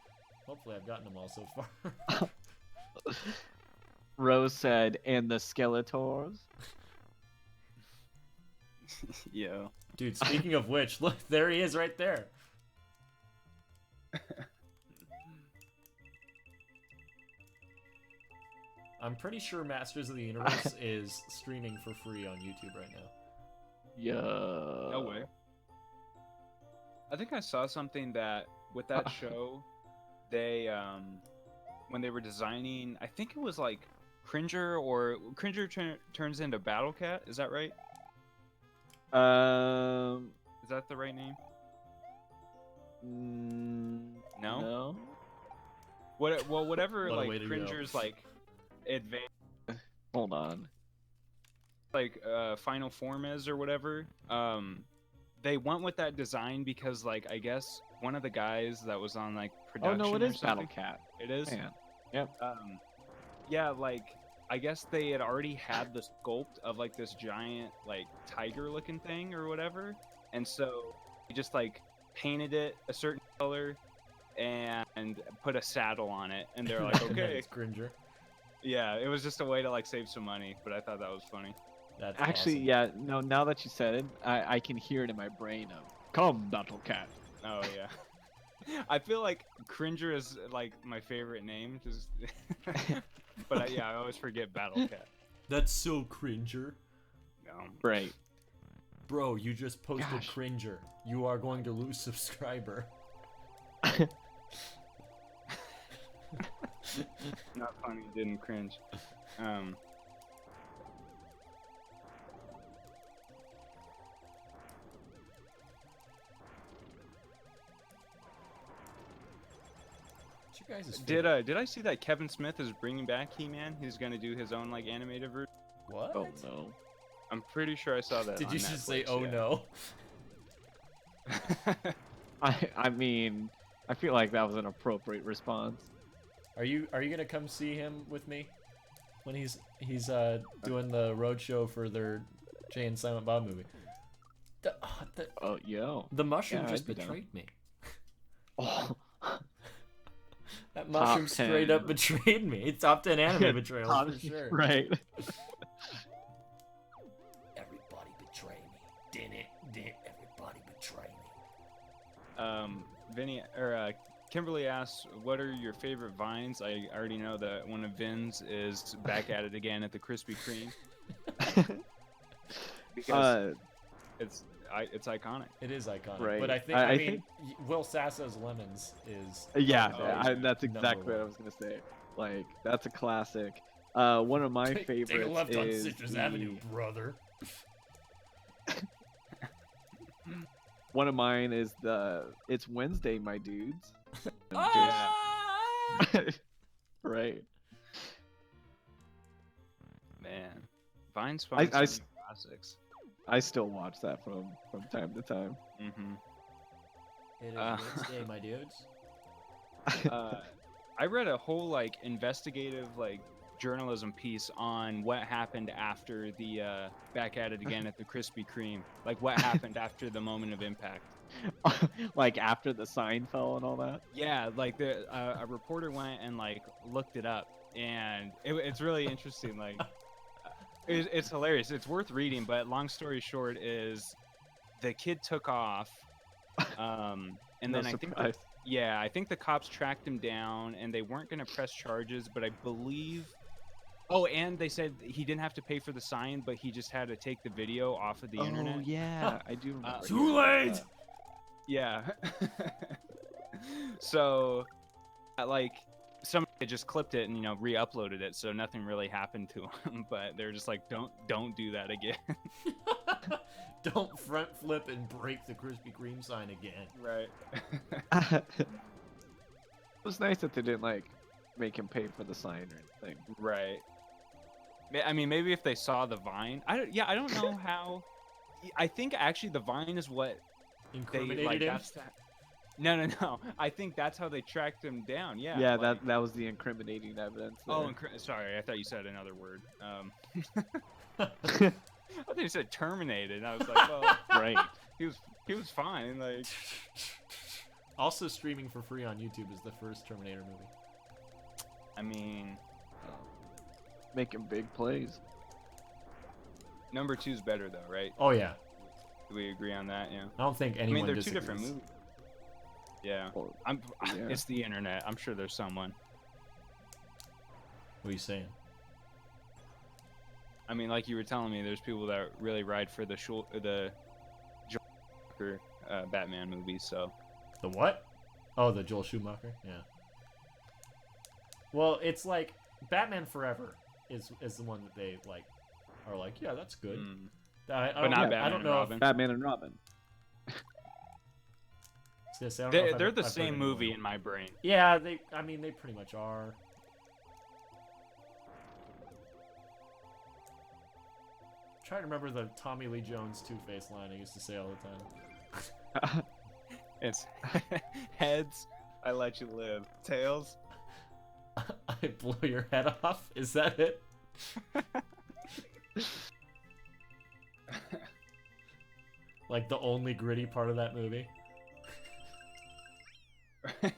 Hopefully I've gotten them all so far. Rose said, and the Skeletors? Yo. Dude, speaking of which, look, there he is right there. I'm pretty sure Masters of the Universe is streaming for free on YouTube right now. Yeah. No way. I think I saw something that with that show, they when they were designing, I think it was like Cringer turns into Battle Cat. Is that right? Is that the right name? No. No. Whatever. What a Like way to go. Cringer's like advanced, Hold on. like final form is or whatever. They went with that design because like I guess one of the guys that was on like Oh production. no, it or is Battle something- Cat. It is. Man. Yep. Yeah, like I guess they had already had the sculpt of like this giant like tiger looking thing or whatever, and so they just like painted it a certain color and put a saddle on it, and they're like, And then okay, it's Cringer. yeah, it was just a way to like save some money, but I thought that was funny. That's Actually, awesome. yeah, no, now that you said it, I can hear it in my brain of, come, Battle Cat. Oh yeah. I feel like Cringer is like my favorite name, just but yeah, I always forget Battle Cat. That's so Cringer. No. Right. Bro, you just posted Gosh. Cringer. You are going to lose subscriber. Not funny, didn't cringe. What's your guys' Did I see that Kevin Smith is bringing back He-Man? He's gonna do his own like animated version. What? Oh no. I'm pretty sure I saw that. Did on you just say, Netflix, oh yeah. no? I mean, I feel like that was an appropriate response. Are you gonna come see him with me? When he's doing the roadshow for their Jay and Silent Bob movie. Oh, yo. The mushroom Yeah, just I'd be down. betrayed me. Oh. That mushroom Top straight 10. up betrayed me. It's top 10 anime betrayals Top- for sure. Right. Everybody betray me. Vinny Kimberly asks, "What are your favorite vines?" I already know that one of Vin's is back at it again at the Krispy Kreme because it's iconic. It is iconic. Right. But I mean, Will Sasso's Lemons is. That's exactly what I was gonna say. Like, that's a classic. One of my favorites Take a left on is Citrus Avenue, brother. One of mine is It's Wednesday, my dudes. Right. Man, Vine spawned so many classics. I still watch that from time to time. Mm-hmm. It is Wednesday, my dudes. I read a whole like investigative like journalism piece on what happened after the back at it again at the Krispy Kreme. Like what happened after the moment of impact. Like after the sign fell and all that. Yeah, like a reporter went and like looked it up, and it's really interesting. Like it's hilarious. It's worth reading. But long story short is the kid took off, and then I think the cops tracked him down, and they weren't going to press charges, but I believe. Oh, and they said he didn't have to pay for the sign, but he just had to take the video off of the internet. Oh yeah, I do remember. Too late. Yeah. So, like, somebody just clipped it and re-uploaded it, so nothing really happened to him. But they're just like, don't do that again. Don't front flip and break the Krispy Kreme sign again. Right. It was nice that they didn't like make him pay for the sign or anything. Right. I mean, maybe if they saw the Vine. I don't know how. I think actually the Vine is what incriminated him. No. I think that's how they tracked him down. Yeah. Yeah, that was the incriminating evidence. There. Oh, sorry. I thought you said another word. I thought you said terminated. I was like, well, right. He was fine. Like. Also streaming for free on YouTube is the first Terminator movie. I mean, making big plays. Number 2's better though, right? Oh yeah. Do we agree on that? Yeah. I don't think anyone. they're disagrees. 2 different movies. Yeah. Well, It's the internet. I'm sure there's someone. What are you saying? I mean, like you were telling me, there's people that really ride for the Joel Schumacher Batman movies. So. The what? Oh, the Joel Schumacher. Yeah. Well, it's like Batman Forever is the one that they like are like, yeah, that's good. But not Batman. I don't know. Robin. Batman and Robin. They're the same movie in my brain. Yeah, they pretty much are. I'm trying to remember the Tommy Lee Jones Two-Face line I used to say all the time. It's heads, I let you live. Tails, I blow your head off. Is that it? Like the only gritty part of that movie.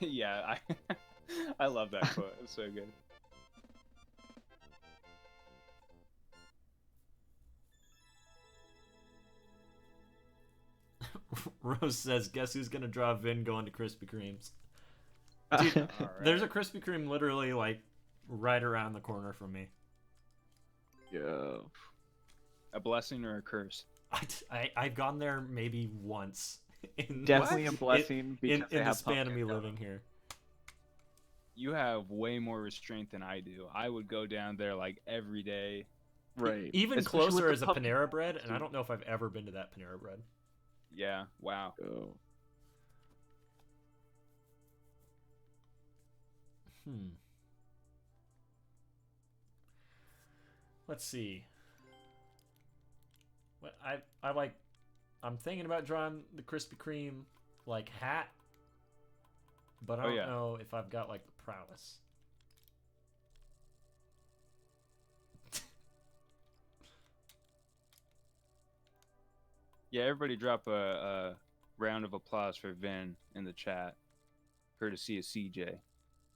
Yeah, I love that quote. It's so good. Rose says, "Guess who's gonna draw Vin going to Krispy Kremes?" Dude, Right. There's a Krispy Kreme literally like right around the corner from me. Yeah. A blessing or a curse? I've gone there maybe once. Definitely a blessing in because they the have span of me pumpkin. living here. You have way more restraint than I do. I would go down there like every day. Right. Even Especially closer with is the a pumpkin. Panera Bread, and I don't know if I've ever been to that Panera Bread. Yeah. Wow. Oh. Let's see. What I like. I'm thinking about drawing the Krispy Kreme like hat, but I don't know if I've got like the prowess. Yeah, everybody drop a round of applause for Vin in the chat, courtesy of CJ.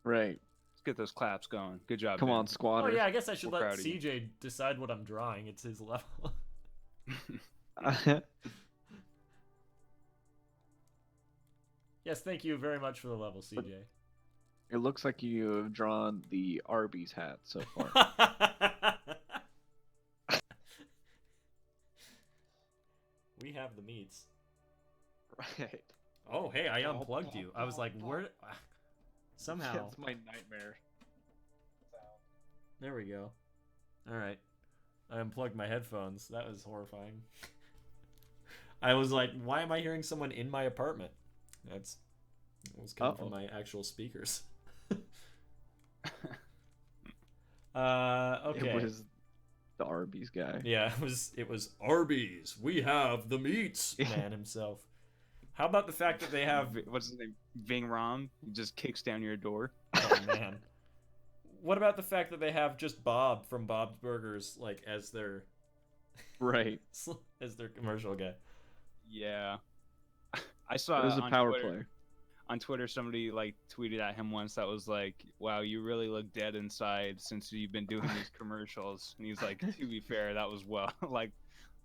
Right. Let's get those claps going. Good job. Come Vin. on, squatter. Oh yeah, I guess I should We're let proud of you. CJ decide what I'm drawing. It's his level. Yes, thank you very much for the level, CJ. It looks like you have drawn the Arby's hat so far. We have the meats. Right. Oh, hey, I unplugged you. I was like, where? Somehow. That's my nightmare. There we go. All right. I unplugged my headphones. That was horrifying. I was like, why am I hearing someone in my apartment? It was coming from my actual speakers. Okay. It was the Arby's guy. Yeah, it was Arby's. We have the meats man himself. How about the fact that they have what's his name? Ving Ram just kicks down your door. Oh man. What about the fact that they have just Bob from Bob's Burgers like as their as their commercial guy? Yeah. I saw it was a power Twitter, play. On Twitter somebody like tweeted at him once that was like, wow, you really look dead inside since you've been doing these commercials. And he's like, to be fair, that was like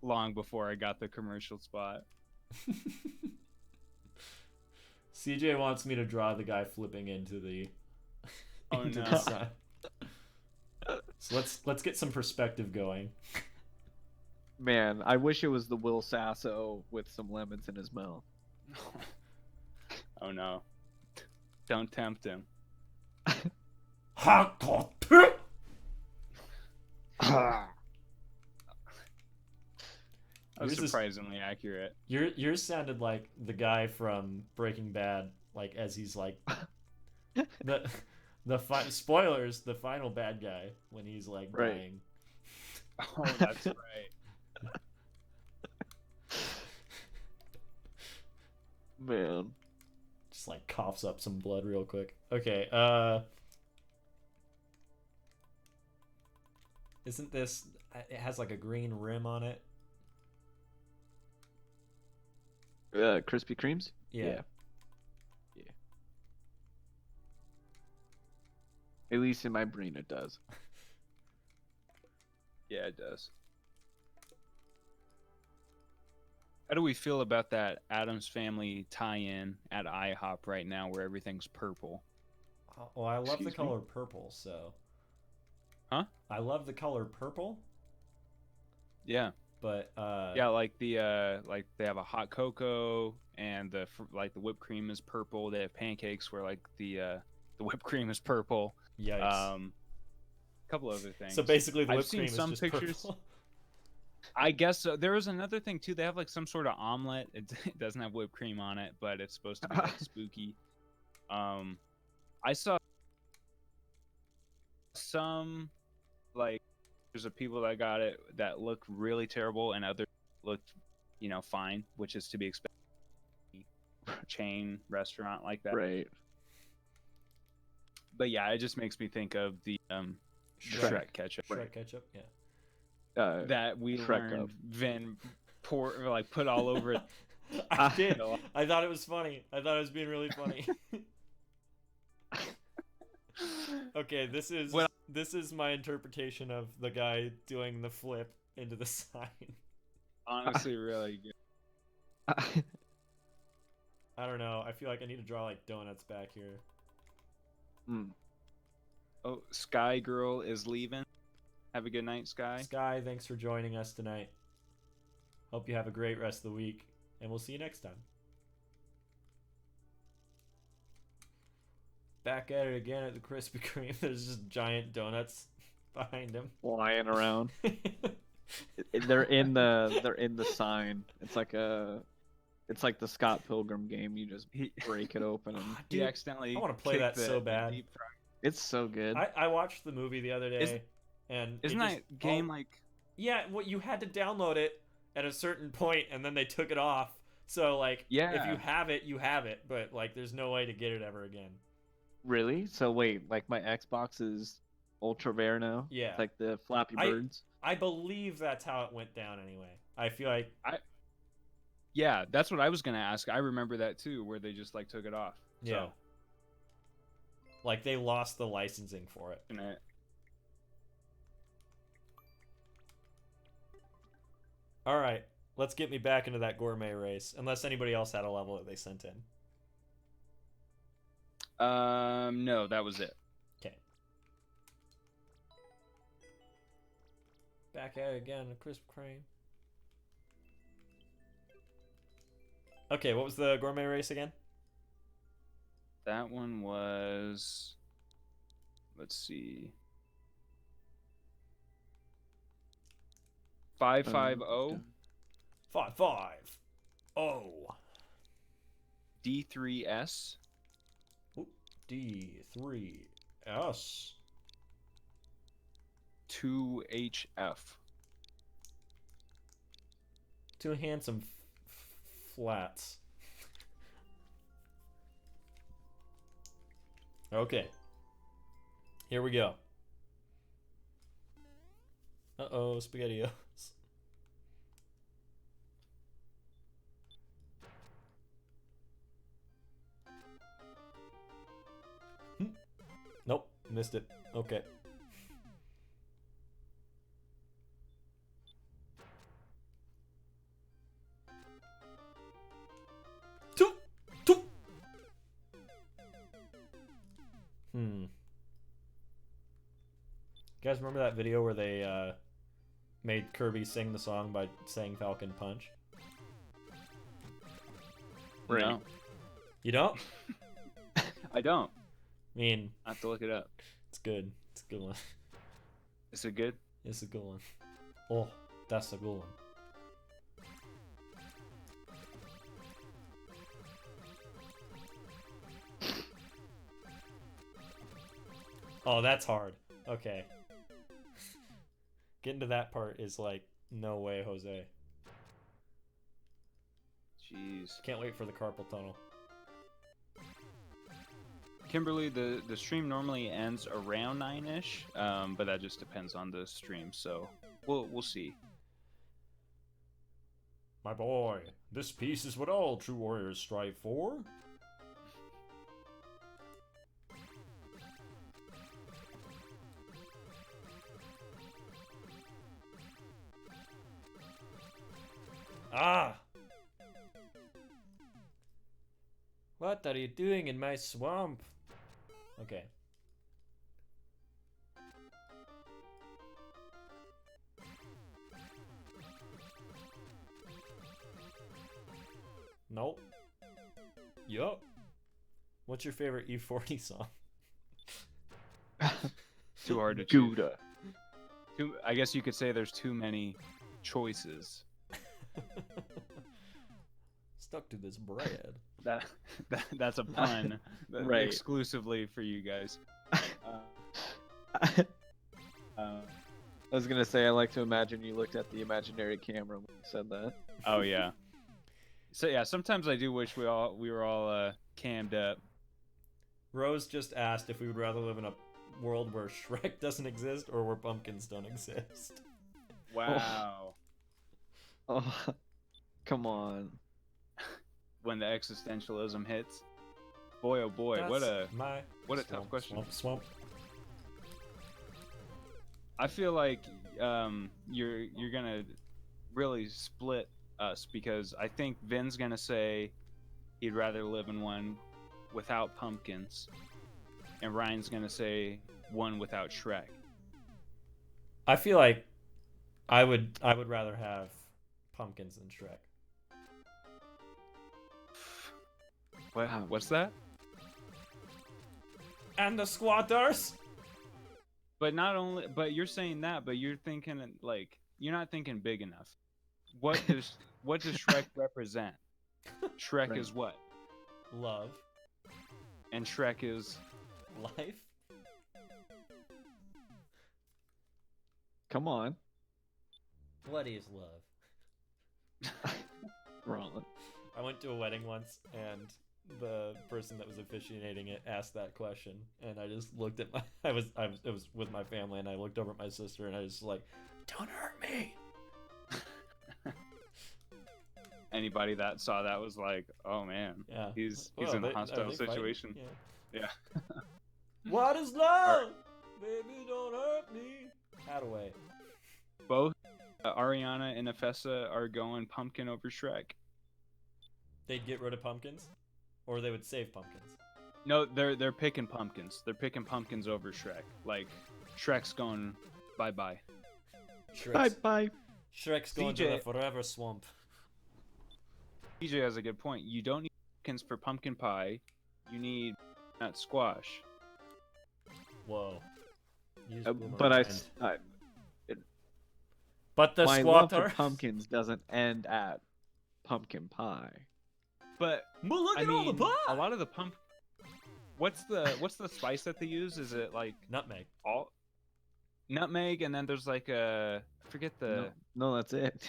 long before I got the commercial spot. CJ wants me to draw the guy flipping into the into the sun. So let's get some perspective going. Man, I wish it was the Will Sasso with some lemons in his mouth. Oh no. Don't tempt him. That was surprisingly accurate. Yours sounded like the guy from Breaking Bad, like as he's like spoilers, the final bad guy when he's like dying. Oh, that's right. Man. Just like coughs up some blood real quick. Okay, isn't this, it has like a green rim on it? Krispy Kremes? Yeah. At least in my brain it does. Yeah, it does. How do we feel about that Addams Family tie-in at IHOP right now where everything's purple? Well, I love Excuse the color me? purple, so... Huh? I love the color purple, Yeah. but yeah, like they have a hot cocoa and the whipped cream is purple. They have pancakes where like the whipped cream is purple. Yikes. A couple other things. So basically the I've whipped seen cream is some just pictures. purple. I guess so. There was another thing too. They have like some sort of omelet. It doesn't have whipped cream on it, but it's supposed to be like spooky. I saw some like there's a people that got it that look really terrible, and others looked, fine, which is to be expected. Chain restaurant like that, Right. But yeah, it just makes me think of the Shrek ketchup. Shrek ketchup, yeah. That we Shrek learned up. Vin put all over it. I did. I thought it was funny. I thought it was being really funny. Okay, this is my interpretation of the guy doing the flip into the sign. Honestly, really good. I don't know. I feel like I need to draw like donuts back here. Oh, Sky Girl is leaving. Have a good night, Sky. Sky, thanks for joining us tonight. Hope you have a great rest of the week, and we'll see you next time. Back at it again at the Krispy Kreme. There's just giant donuts behind him. Flying around. They're in the sign. It's like the Scott Pilgrim game. You just break it open and He accidentally I want to play that so bad. deep fry. it's so good. I watched the movie the other day, and Isn't that game like? Yeah, well, you had to download it at a certain point, and then they took it off. So like, Yeah. if you have it, you have it. But like, there's no way to get it ever again. Really? So wait, like my Xbox is ultra rare now? Yeah. It's like the Flappy Birds? I believe that's how it went down anyway. I feel like Yeah, that's what I was gonna ask. I remember that too, where they just like took it off. yeah. Like they lost the licensing for it. So, All right, let's get me back into that gourmet race. Unless anybody else had a level that they sent in. No, that was it. Okay. Back at it again, a crisp cream. Okay, what was the gourmet race again? That one was, let's see, 550 5-5. Oh. D3S D3S 2HF. Two handsome flats. Okay. Here we go. Uh-oh, SpaghettiOs. Nope, missed it. Okay. Two. You guys remember that video where they made Kirby sing the song by saying Falcon Punch? Right. No. You don't? I don't. I mean, I have to look it up. it's good. It's a good one. Is it good? It's a good one. Oh, that's a good one. Oh, that's hard. Okay. Getting to that part is like, no way, Jose. Jeez. Can't wait for the carpal tunnel. Kimberly, the stream normally ends around 9-ish, but that just depends on the stream, so we'll see. My boy, this peace is what all true warriors strive for. Ah! What are you doing in my swamp? Okay. Nope. Yup. What's your favorite E40 song? Too hard to choose. Gouda. I guess you could say there's too many choices. Stuck to this bread. That's a pun, Right. exclusively for you guys. I was gonna say I like to imagine you looked at the imaginary camera when you said that. Oh yeah. So yeah, sometimes I do wish we were all cammed up. Rose just asked if we would rather live in a world where Shrek doesn't exist or where pumpkins don't exist. Wow. Oh, come on. When the existentialism hits, boy oh boy, That's what a swamp, tough question. Swamp. I feel like you're gonna really split us because I think Vin's gonna say he'd rather live in one without pumpkins, and Ryan's gonna say one without Shrek. I feel like I would rather have pumpkins than Shrek. What's that? And the squatters. But you're saying that, but you're thinking like you're not thinking big enough. What does Shrek represent? Shrek Right. is what? Love. And Shrek is Life. Come on. What is love? Wrong. I went to a wedding once, and the person that was officiating it asked that question, and I just looked at it was with my family, and I looked over at my sister, and I was like, "Don't hurt me." anybody that saw that was like, oh man, Yeah. he's Well, in a are hostile they fighting? situation. Yeah. What is love? Baby, don't hurt me. Hadaway. Both Ariana and Nefessa are going pumpkin over Shrek. They'd get rid of pumpkins, or they would save pumpkins. No, they're picking pumpkins. They're picking pumpkins over Shrek. Like, Shrek's going bye-bye. Bye. Shrek's going to CJ the forever swamp. DJ has a good point. You don't need pumpkins for pumpkin pie. You need nut squash. Whoa. Use But boomerang. But the my love for squatter. pumpkins doesn't end at pumpkin pie. But Well, look I at all the mean, pie. a lot of the What's the spice that they use? Is it like Nutmeg. all nutmeg, and then there's like I forget the No, that's it.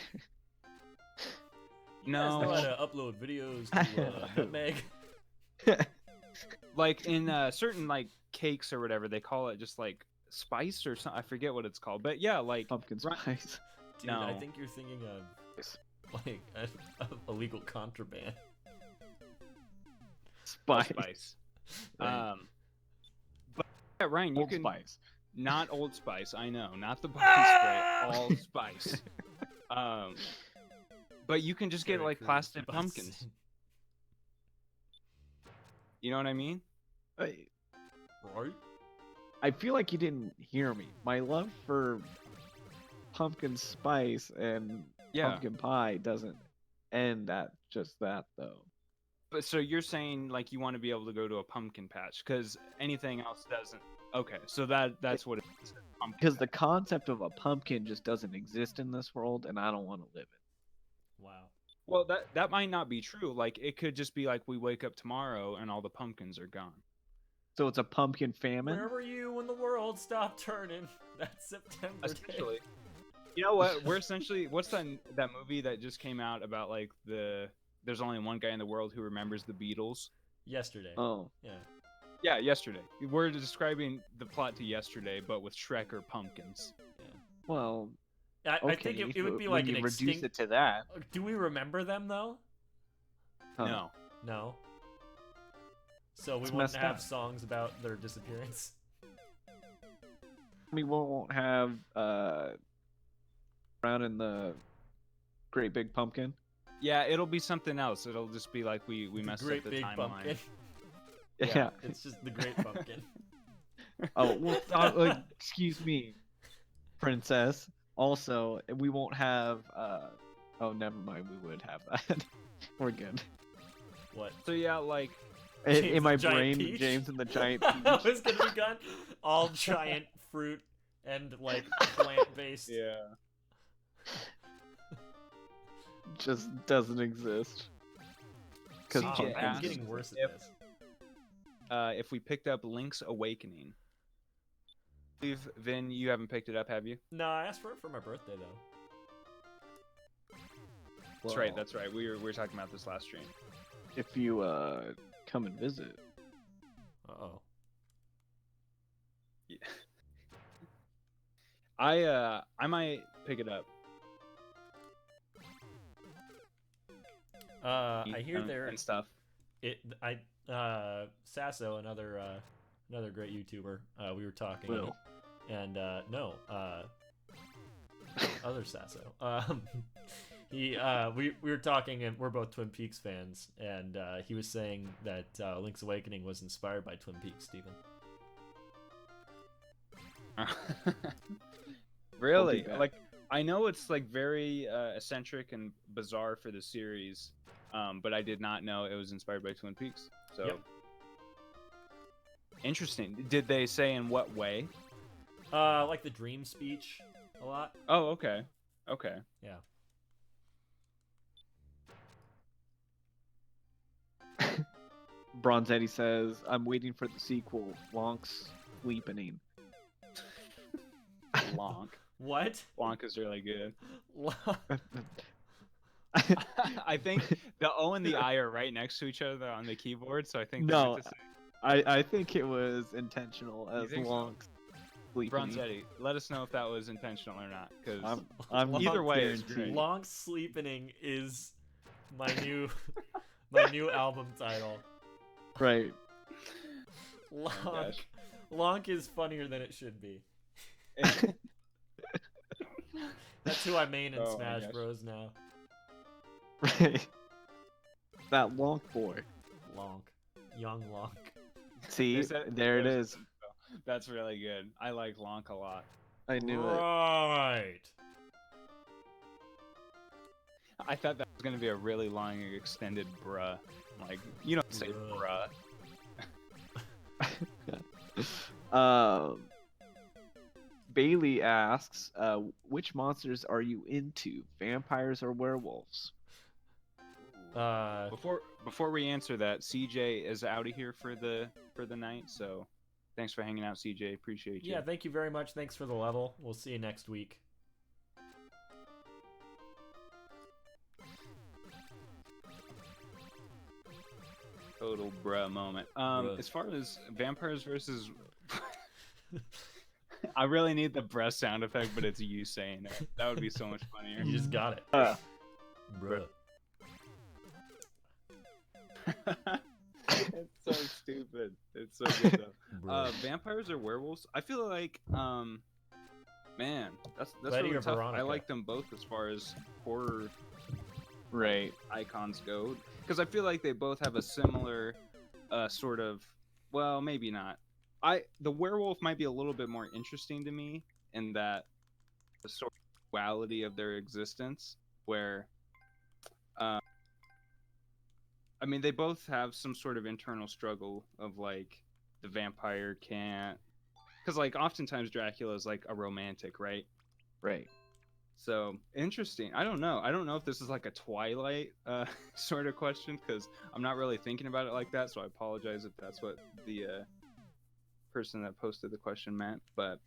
You guys know no, how to upload videos to Nutmeg. like in certain like cakes or whatever, they call it just like spice or something. I forget what it's called, but yeah, like Pumpkin spice. Dude, I No. think you're thinking of like illegal contraband. Spice. spice. Right. But yeah, Ryan, you Old can Spice. not Old Spice. I know, not the body spray. All spice. But you can just get Terry like Crews plastic butts. pumpkins. You know what I mean? Right? I feel like you didn't hear me. My love for pumpkin spice and Yeah. pumpkin pie doesn't end at just that, though. But so you're saying like you want to be able to go to a pumpkin patch because anything else doesn't. Okay, so that's what it is. Pumpkin Because the patch. concept of a pumpkin just doesn't exist in this world, and I don't want to live it. Wow. Well, that might not be true. Like it could just be like we wake up tomorrow and all the pumpkins are gone. So it's a pumpkin famine. Where were you when the world stopped turning? That September day. Essentially. You know what? We're essentially what's that movie that just came out about like there's only one guy in the world who remembers the Beatles. Yesterday. Oh, Yeah. Yeah, yesterday. We're describing the plot to yesterday, but with Shrek or pumpkins. well, I okay. think it would be when like you an reduce extinct. it to that. Do we remember them though? Huh. No. No. So we It's wouldn't messed have up. songs about their disappearance. We won't have around in the Great Big Pumpkin. Yeah, it'll be something else. It'll just be like we The messed Great up the Big timeline. Pumpkin. Yeah. It's just the Great Pumpkin. Oh, well, excuse me, princess. Also, we won't have. Oh, never mind. We would have that. We're good. What? So yeah, like James In my the Giant brain, Peach? James and the Giant That Peach. was gonna be gone. All giant fruit and like plant-based. yeah. Just doesn't exist. Because CJ Oh, pumpkins. I'm getting worse at this. If we picked up Link's Awakening. I believe, Vin, you haven't picked it up, have you? No, I asked for it for my birthday though. That's right. That's right. We were talking about this last stream. If you come and visit. Uh-oh. Yeah. I might pick it up. I hear and, there and stuff. Sasso, another great YouTuber, we were talking Will. and no, other Sasso. We were talking and we're both Twin Peaks fans, and he was saying that Link's Awakening was inspired by Twin Peaks, Steven. Really? back. Like I know it's like very eccentric and bizarre for the series, but I did not know it was inspired by Twin Peaks. So Yep. Interesting. Did they say in what way? Like the dream speech a lot. Oh, okay. Okay. Yeah. Bronzetti says, I'm waiting for the sequel, Lonk's Sleepening. Lonk. What? Lonk is really good. Lonk. I think the O and the I are right next to each other on the keyboard, so I think No, they're the same. I think it was intentional as think so? Lonk's Sleepening. Bronzetti, let us know if that was intentional or not, because I'm either not way is guaranteed. great. Long Sleepening is my new my new album title. Right. Lonk. gosh. Lonk is funnier than it should be. That's who I main in Oh my Smash gosh. Bros. Now. Right. That Lonk boy. Lonk. Young Lonk. See, there it is. That's really good. I like Lonk a lot. I knew it. Right. I thought that was gonna be a really long extended bruh. Like, you don't say bruh. Bailey asks, which monsters are you into, vampires or werewolves? Before we answer that, CJ is out of here for the night, so thanks for hanging out, CJ. Appreciate you. Yeah, thank you very much. Thanks for the level. We'll see you next week. Total bruh moment. As far as vampires versus I really need the bruh sound effect, but it's you saying it. That would be so much funnier. You just got it. Bruh. It's so stupid. It's so good though. Vampires or werewolves? I feel like man, that's Betty really or tough. Veronica? I like them both as far as horror Right. icons go, because I feel like they both have a similar sort of, well, maybe not. The werewolf might be a little bit more interesting to me in that the sort of duality of their existence, where I mean, they both have some sort of internal struggle of like the vampire can't, because like oftentimes Dracula is like a romantic, right? Right. So interesting. I don't know. I don't know if this is like a Twilight sort of question, because I'm not really thinking about it like that. So I apologize if that's what the person that posted the question meant. But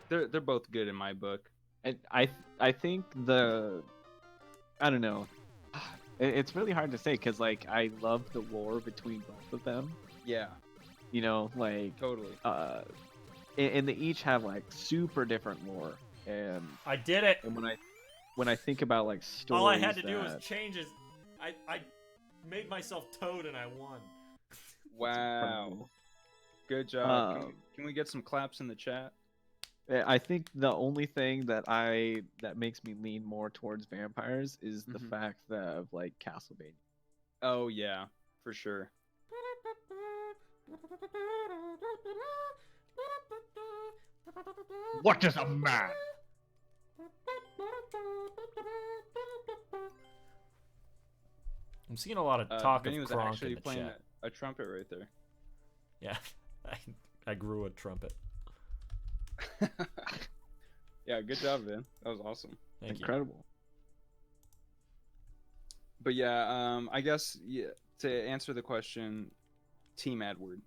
they're both good in my book. And I think I don't know. It's really hard to say because like I love the lore between both of them. Yeah. You know, like Totally. And they each have like super different lore. And I did it. And when I think about like stories, all I had to do was change it. I made myself Toad and I won. Wow. Good job. Can we get some claps in the chat? I think the only thing that makes me lean more towards vampires is the fact that of like Castlevania. Oh yeah, for sure. What is a man? I'm seeing a lot of talk of was Kronk actually in the playing chat. a trumpet right there. Yeah, I grew a trumpet. Yeah, good job, Vin. That was awesome. Thank Incredible. you. But yeah, I guess to answer the question, Team Edward.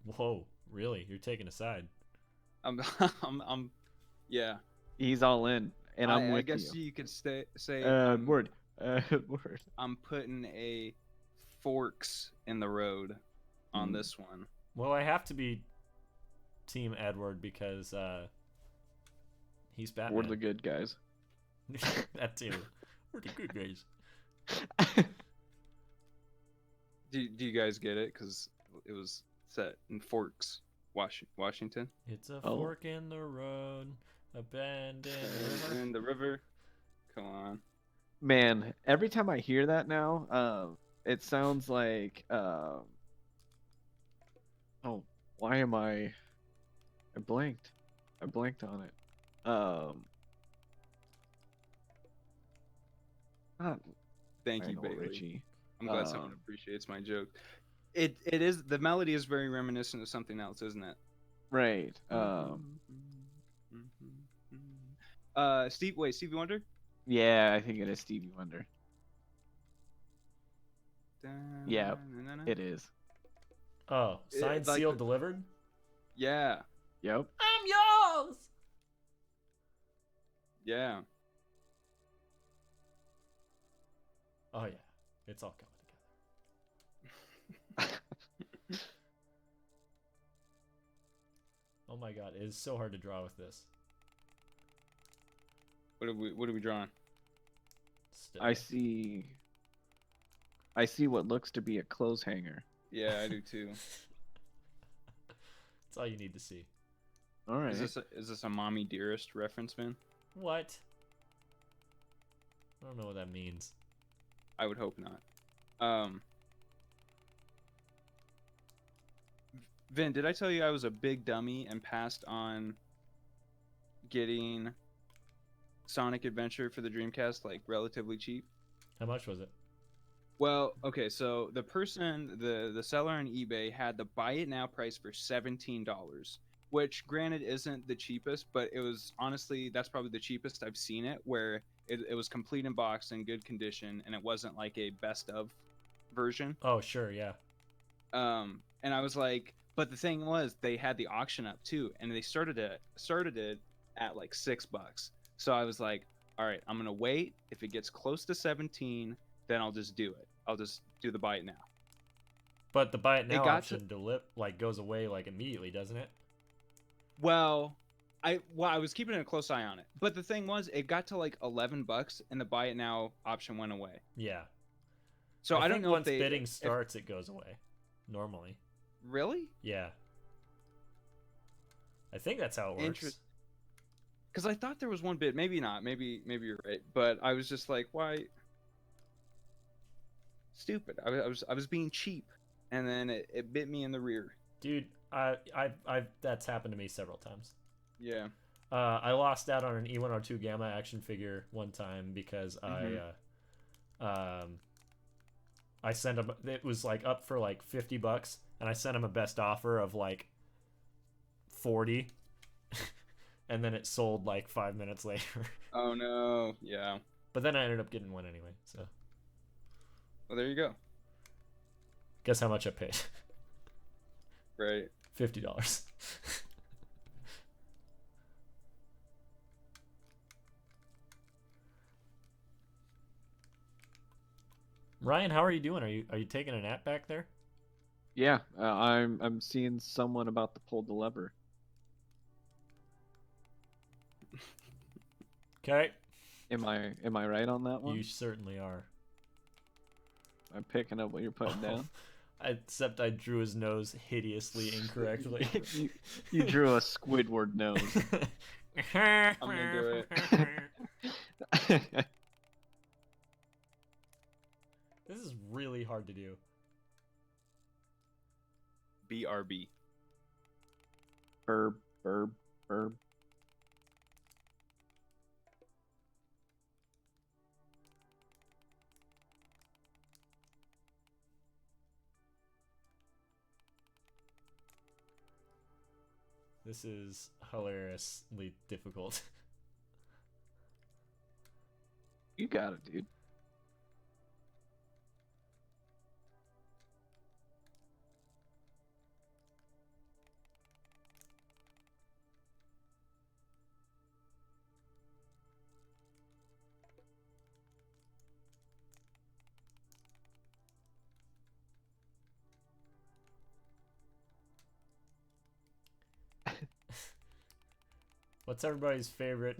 Whoa, really? You're taking a side? Yeah. He's all in, and I'm with you. I guess you could say. Word. I'm putting a forks in the road on this one. Well, I have to be Team Edward because he's Batman. We're the good guys. That too. We're the good guys. Do you guys get it? Because it was set in Forks, Washington. It's a fork in the road, a bend in the river. Come on. Man, every time I hear that now, it sounds like why am I blanked. I blanked on it. Thank you, Bailey. Richie. I'm glad someone appreciates my joke. It is, the melody is very reminiscent of something else, isn't it? Right. Stevie Wonder? Yeah, I think it is Stevie Wonder. Yeah, it is. Oh, signed, sealed, delivered? Yeah. Yep. I'm yours! Yeah. Oh, yeah. It's all coming together. Oh my god, it is so hard to draw with this. What are we drawing? Still. I see what looks to be a clothes hanger. Yeah, I do too. That's all you need to see. All right. Is this a Mommy Dearest reference, man? What? I don't know what that means. I would hope not. Vin, did I tell you I was a big dummy and passed on getting Sonic Adventure for the Dreamcast like relatively cheap? How much was it? Well, okay, so the person, the seller on eBay had the buy it now price for $17, which granted isn't the cheapest, but it was honestly that's probably the cheapest I've seen it, where it was complete in box in good condition, and it wasn't like a best of version. Oh, sure, yeah. And I was like, but the thing was, they had the auction up too, and they started it at like $6. So I was like, all right, I'm gonna wait. If it gets close to 17, then I'll just do it. I'll just do the buy it now. But the buy it now got option like goes away like immediately, doesn't it? Well, I was keeping a close eye on it, but the thing was, it got to like $11, and the buy it now option went away. Yeah. So I don't think know once if bidding starts, it goes away. Normally. Really? Yeah. I think that's how it works. Because I thought there was one bid, maybe not, maybe you're right, but I was just like, why? Stupid. I was being cheap, and then it bit me in the rear. Dude, that's happened to me several times. Yeah. I lost out on an E102 Gamma action figure one time because I sent him. It was like up for like $50, and I sent him a best offer of like 40, and then it sold like 5 minutes later. Oh no. Yeah. But then I ended up getting one anyway. So. Well, there you go. Guess how much I paid? Right. $50. Ryan, how are you doing? Are you taking a nap back there? Yeah, I'm seeing someone about to pull the lever. Okay. Am I right on that one? You certainly are. I'm picking up what you're putting down. Except I drew his nose hideously incorrectly. You drew a Squidward nose. I'm gonna do it. This is really hard to do. BRB. Burb, burb, burb. This is hilariously difficult. You got it, dude. What's everybody's favorite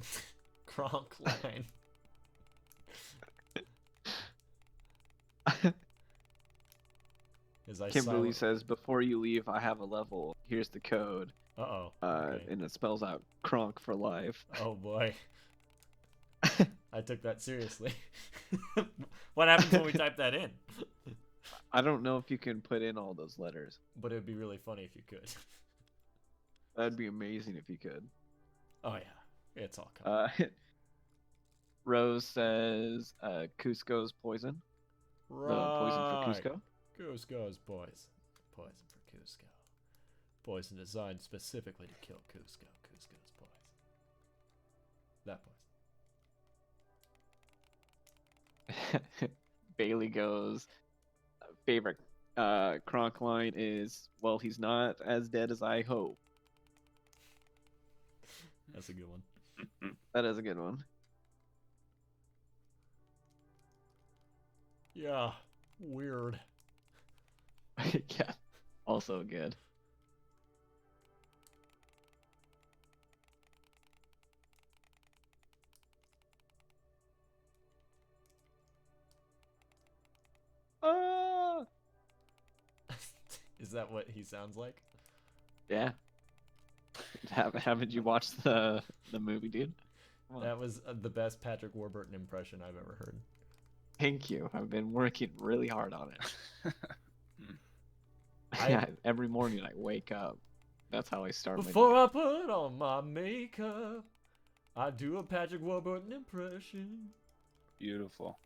Kronk line? Kimberly says, "Before you leave, I have a level. Here's the code." Uh-oh. Okay. And it spells out Kronk for life. Oh boy. I took that seriously. What happens when we type that in? I don't know if you can put in all those letters. But it would be really funny if you could. That'd be amazing if you could. Oh yeah, it's all coming. Rose says Cusco's poison. Right. The poison for Cusco. Cusco's poison. Poison for Cusco. Poison designed specifically to kill Cusco. Cusco's poison. That poison. Bailey goes, favorite Kronk line is, "Well, he's not as dead as I hope." That's a good one. That is a good one. Yeah, weird. Yeah, also good. Is that what he sounds like? Yeah. Haven't you watched the movie, dude? That was the best Patrick Warburton impression I've ever heard. Thank you. I've been working really hard on it. Yeah, every morning I wake up. That's how I start my Before day. I put on my makeup, I do a Patrick Warburton impression. Beautiful.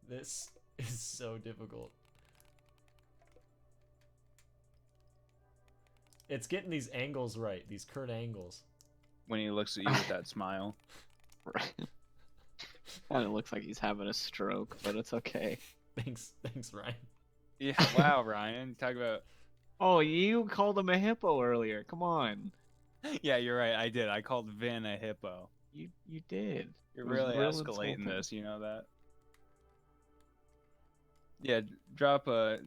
This is so difficult. It's getting these angles right, these Kurt angles. When he looks at you with that smile. Right. Kind of looks like he's having a stroke, but it's okay. Thanks, Ryan. Yeah, wow, Ryan. Talk about. Oh, you called him a hippo earlier. Come on. Yeah, you're right. I did. I called Vin a hippo. You did. You're It was really real escalating insulting. this. You know that? Yeah, drop a.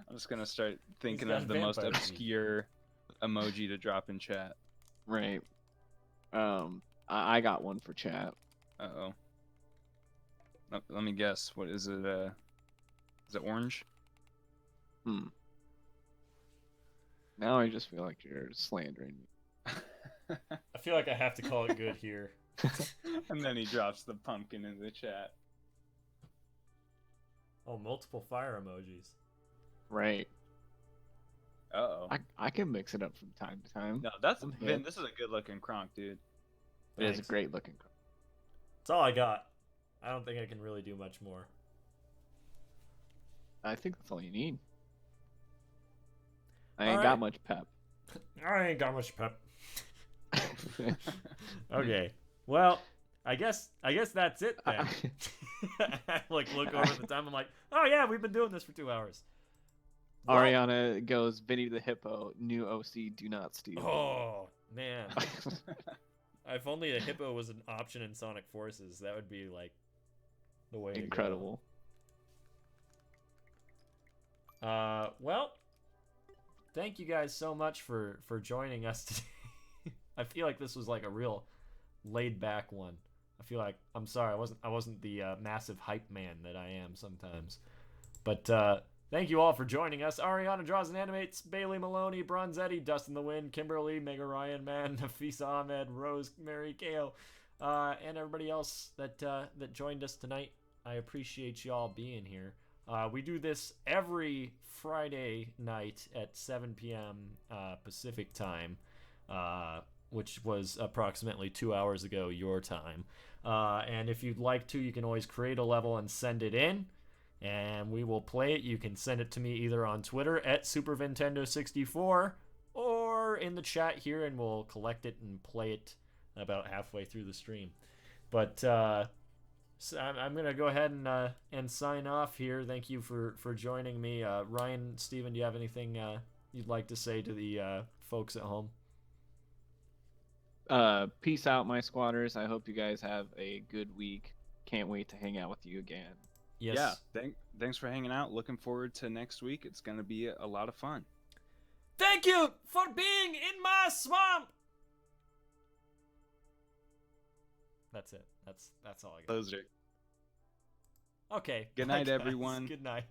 I'm just gonna start thinking got of the most vampire teeth. obscure emoji to drop in chat. Right. I got one for chat. Uh-oh. Let me guess. What is it? Is it orange? Now I just feel like you're slandering me. I feel like I have to call it good here. And then he drops the pumpkin in the chat. Oh, multiple fire emojis. Right. Uh-oh. I can mix it up from time to time. No, that's I'm Vin. hip. This is a good-looking Kronk, dude. It is a Thanks. great looking car. That's all I got. I don't think I can really do much more. I think that's all you need. I ain't Alright. got much pep. I ain't got much pep. Okay. Well, I guess that's it then. I like look over the time. I'm like, oh yeah, we've been doing this for 2 hours. Well- Ariana goes, Vinny the Hippo, new OC, do not steal. Oh man. If only a hippo was an option in Sonic Forces, that would be like the way Incredible. to go. Well, thank you guys so much for joining us today. I feel like this was like a real laid back one. I feel like I'm sorry I wasn't the massive hype man that I am sometimes. But thank you all for joining us. Ariana Draws and Animates, Bailey Maloney, Bronzetti, Dustin the Wind, Kimberly, Mega Ryan Man, Nafisa Ahmed, Rosemary Kale, and everybody else that joined us tonight. I appreciate y'all being here. We do this every Friday night at 7 p.m. Pacific time, which was approximately 2 hours ago your time. And if you'd like to, you can always create a level and send it in, and we will play it. You can send it to me either on Twitter at SuperVintendo64 or in the chat here, and we'll collect it and play it about halfway through the stream. But so I'm gonna go ahead and sign off here. Thank you for joining me, Ryan, Steven. Do you have anything you'd like to say to the folks at home? Peace out, my squatters. I hope you guys have a good week. Can't wait to hang out with you again. Yes. Yeah. Thanks for hanging out. Looking forward to next week. It's gonna be a lot of fun. Thank you for being in my swamp. That's it. That's all I got. Closer. Okay. Good bye, night, guys. everyone. Good night.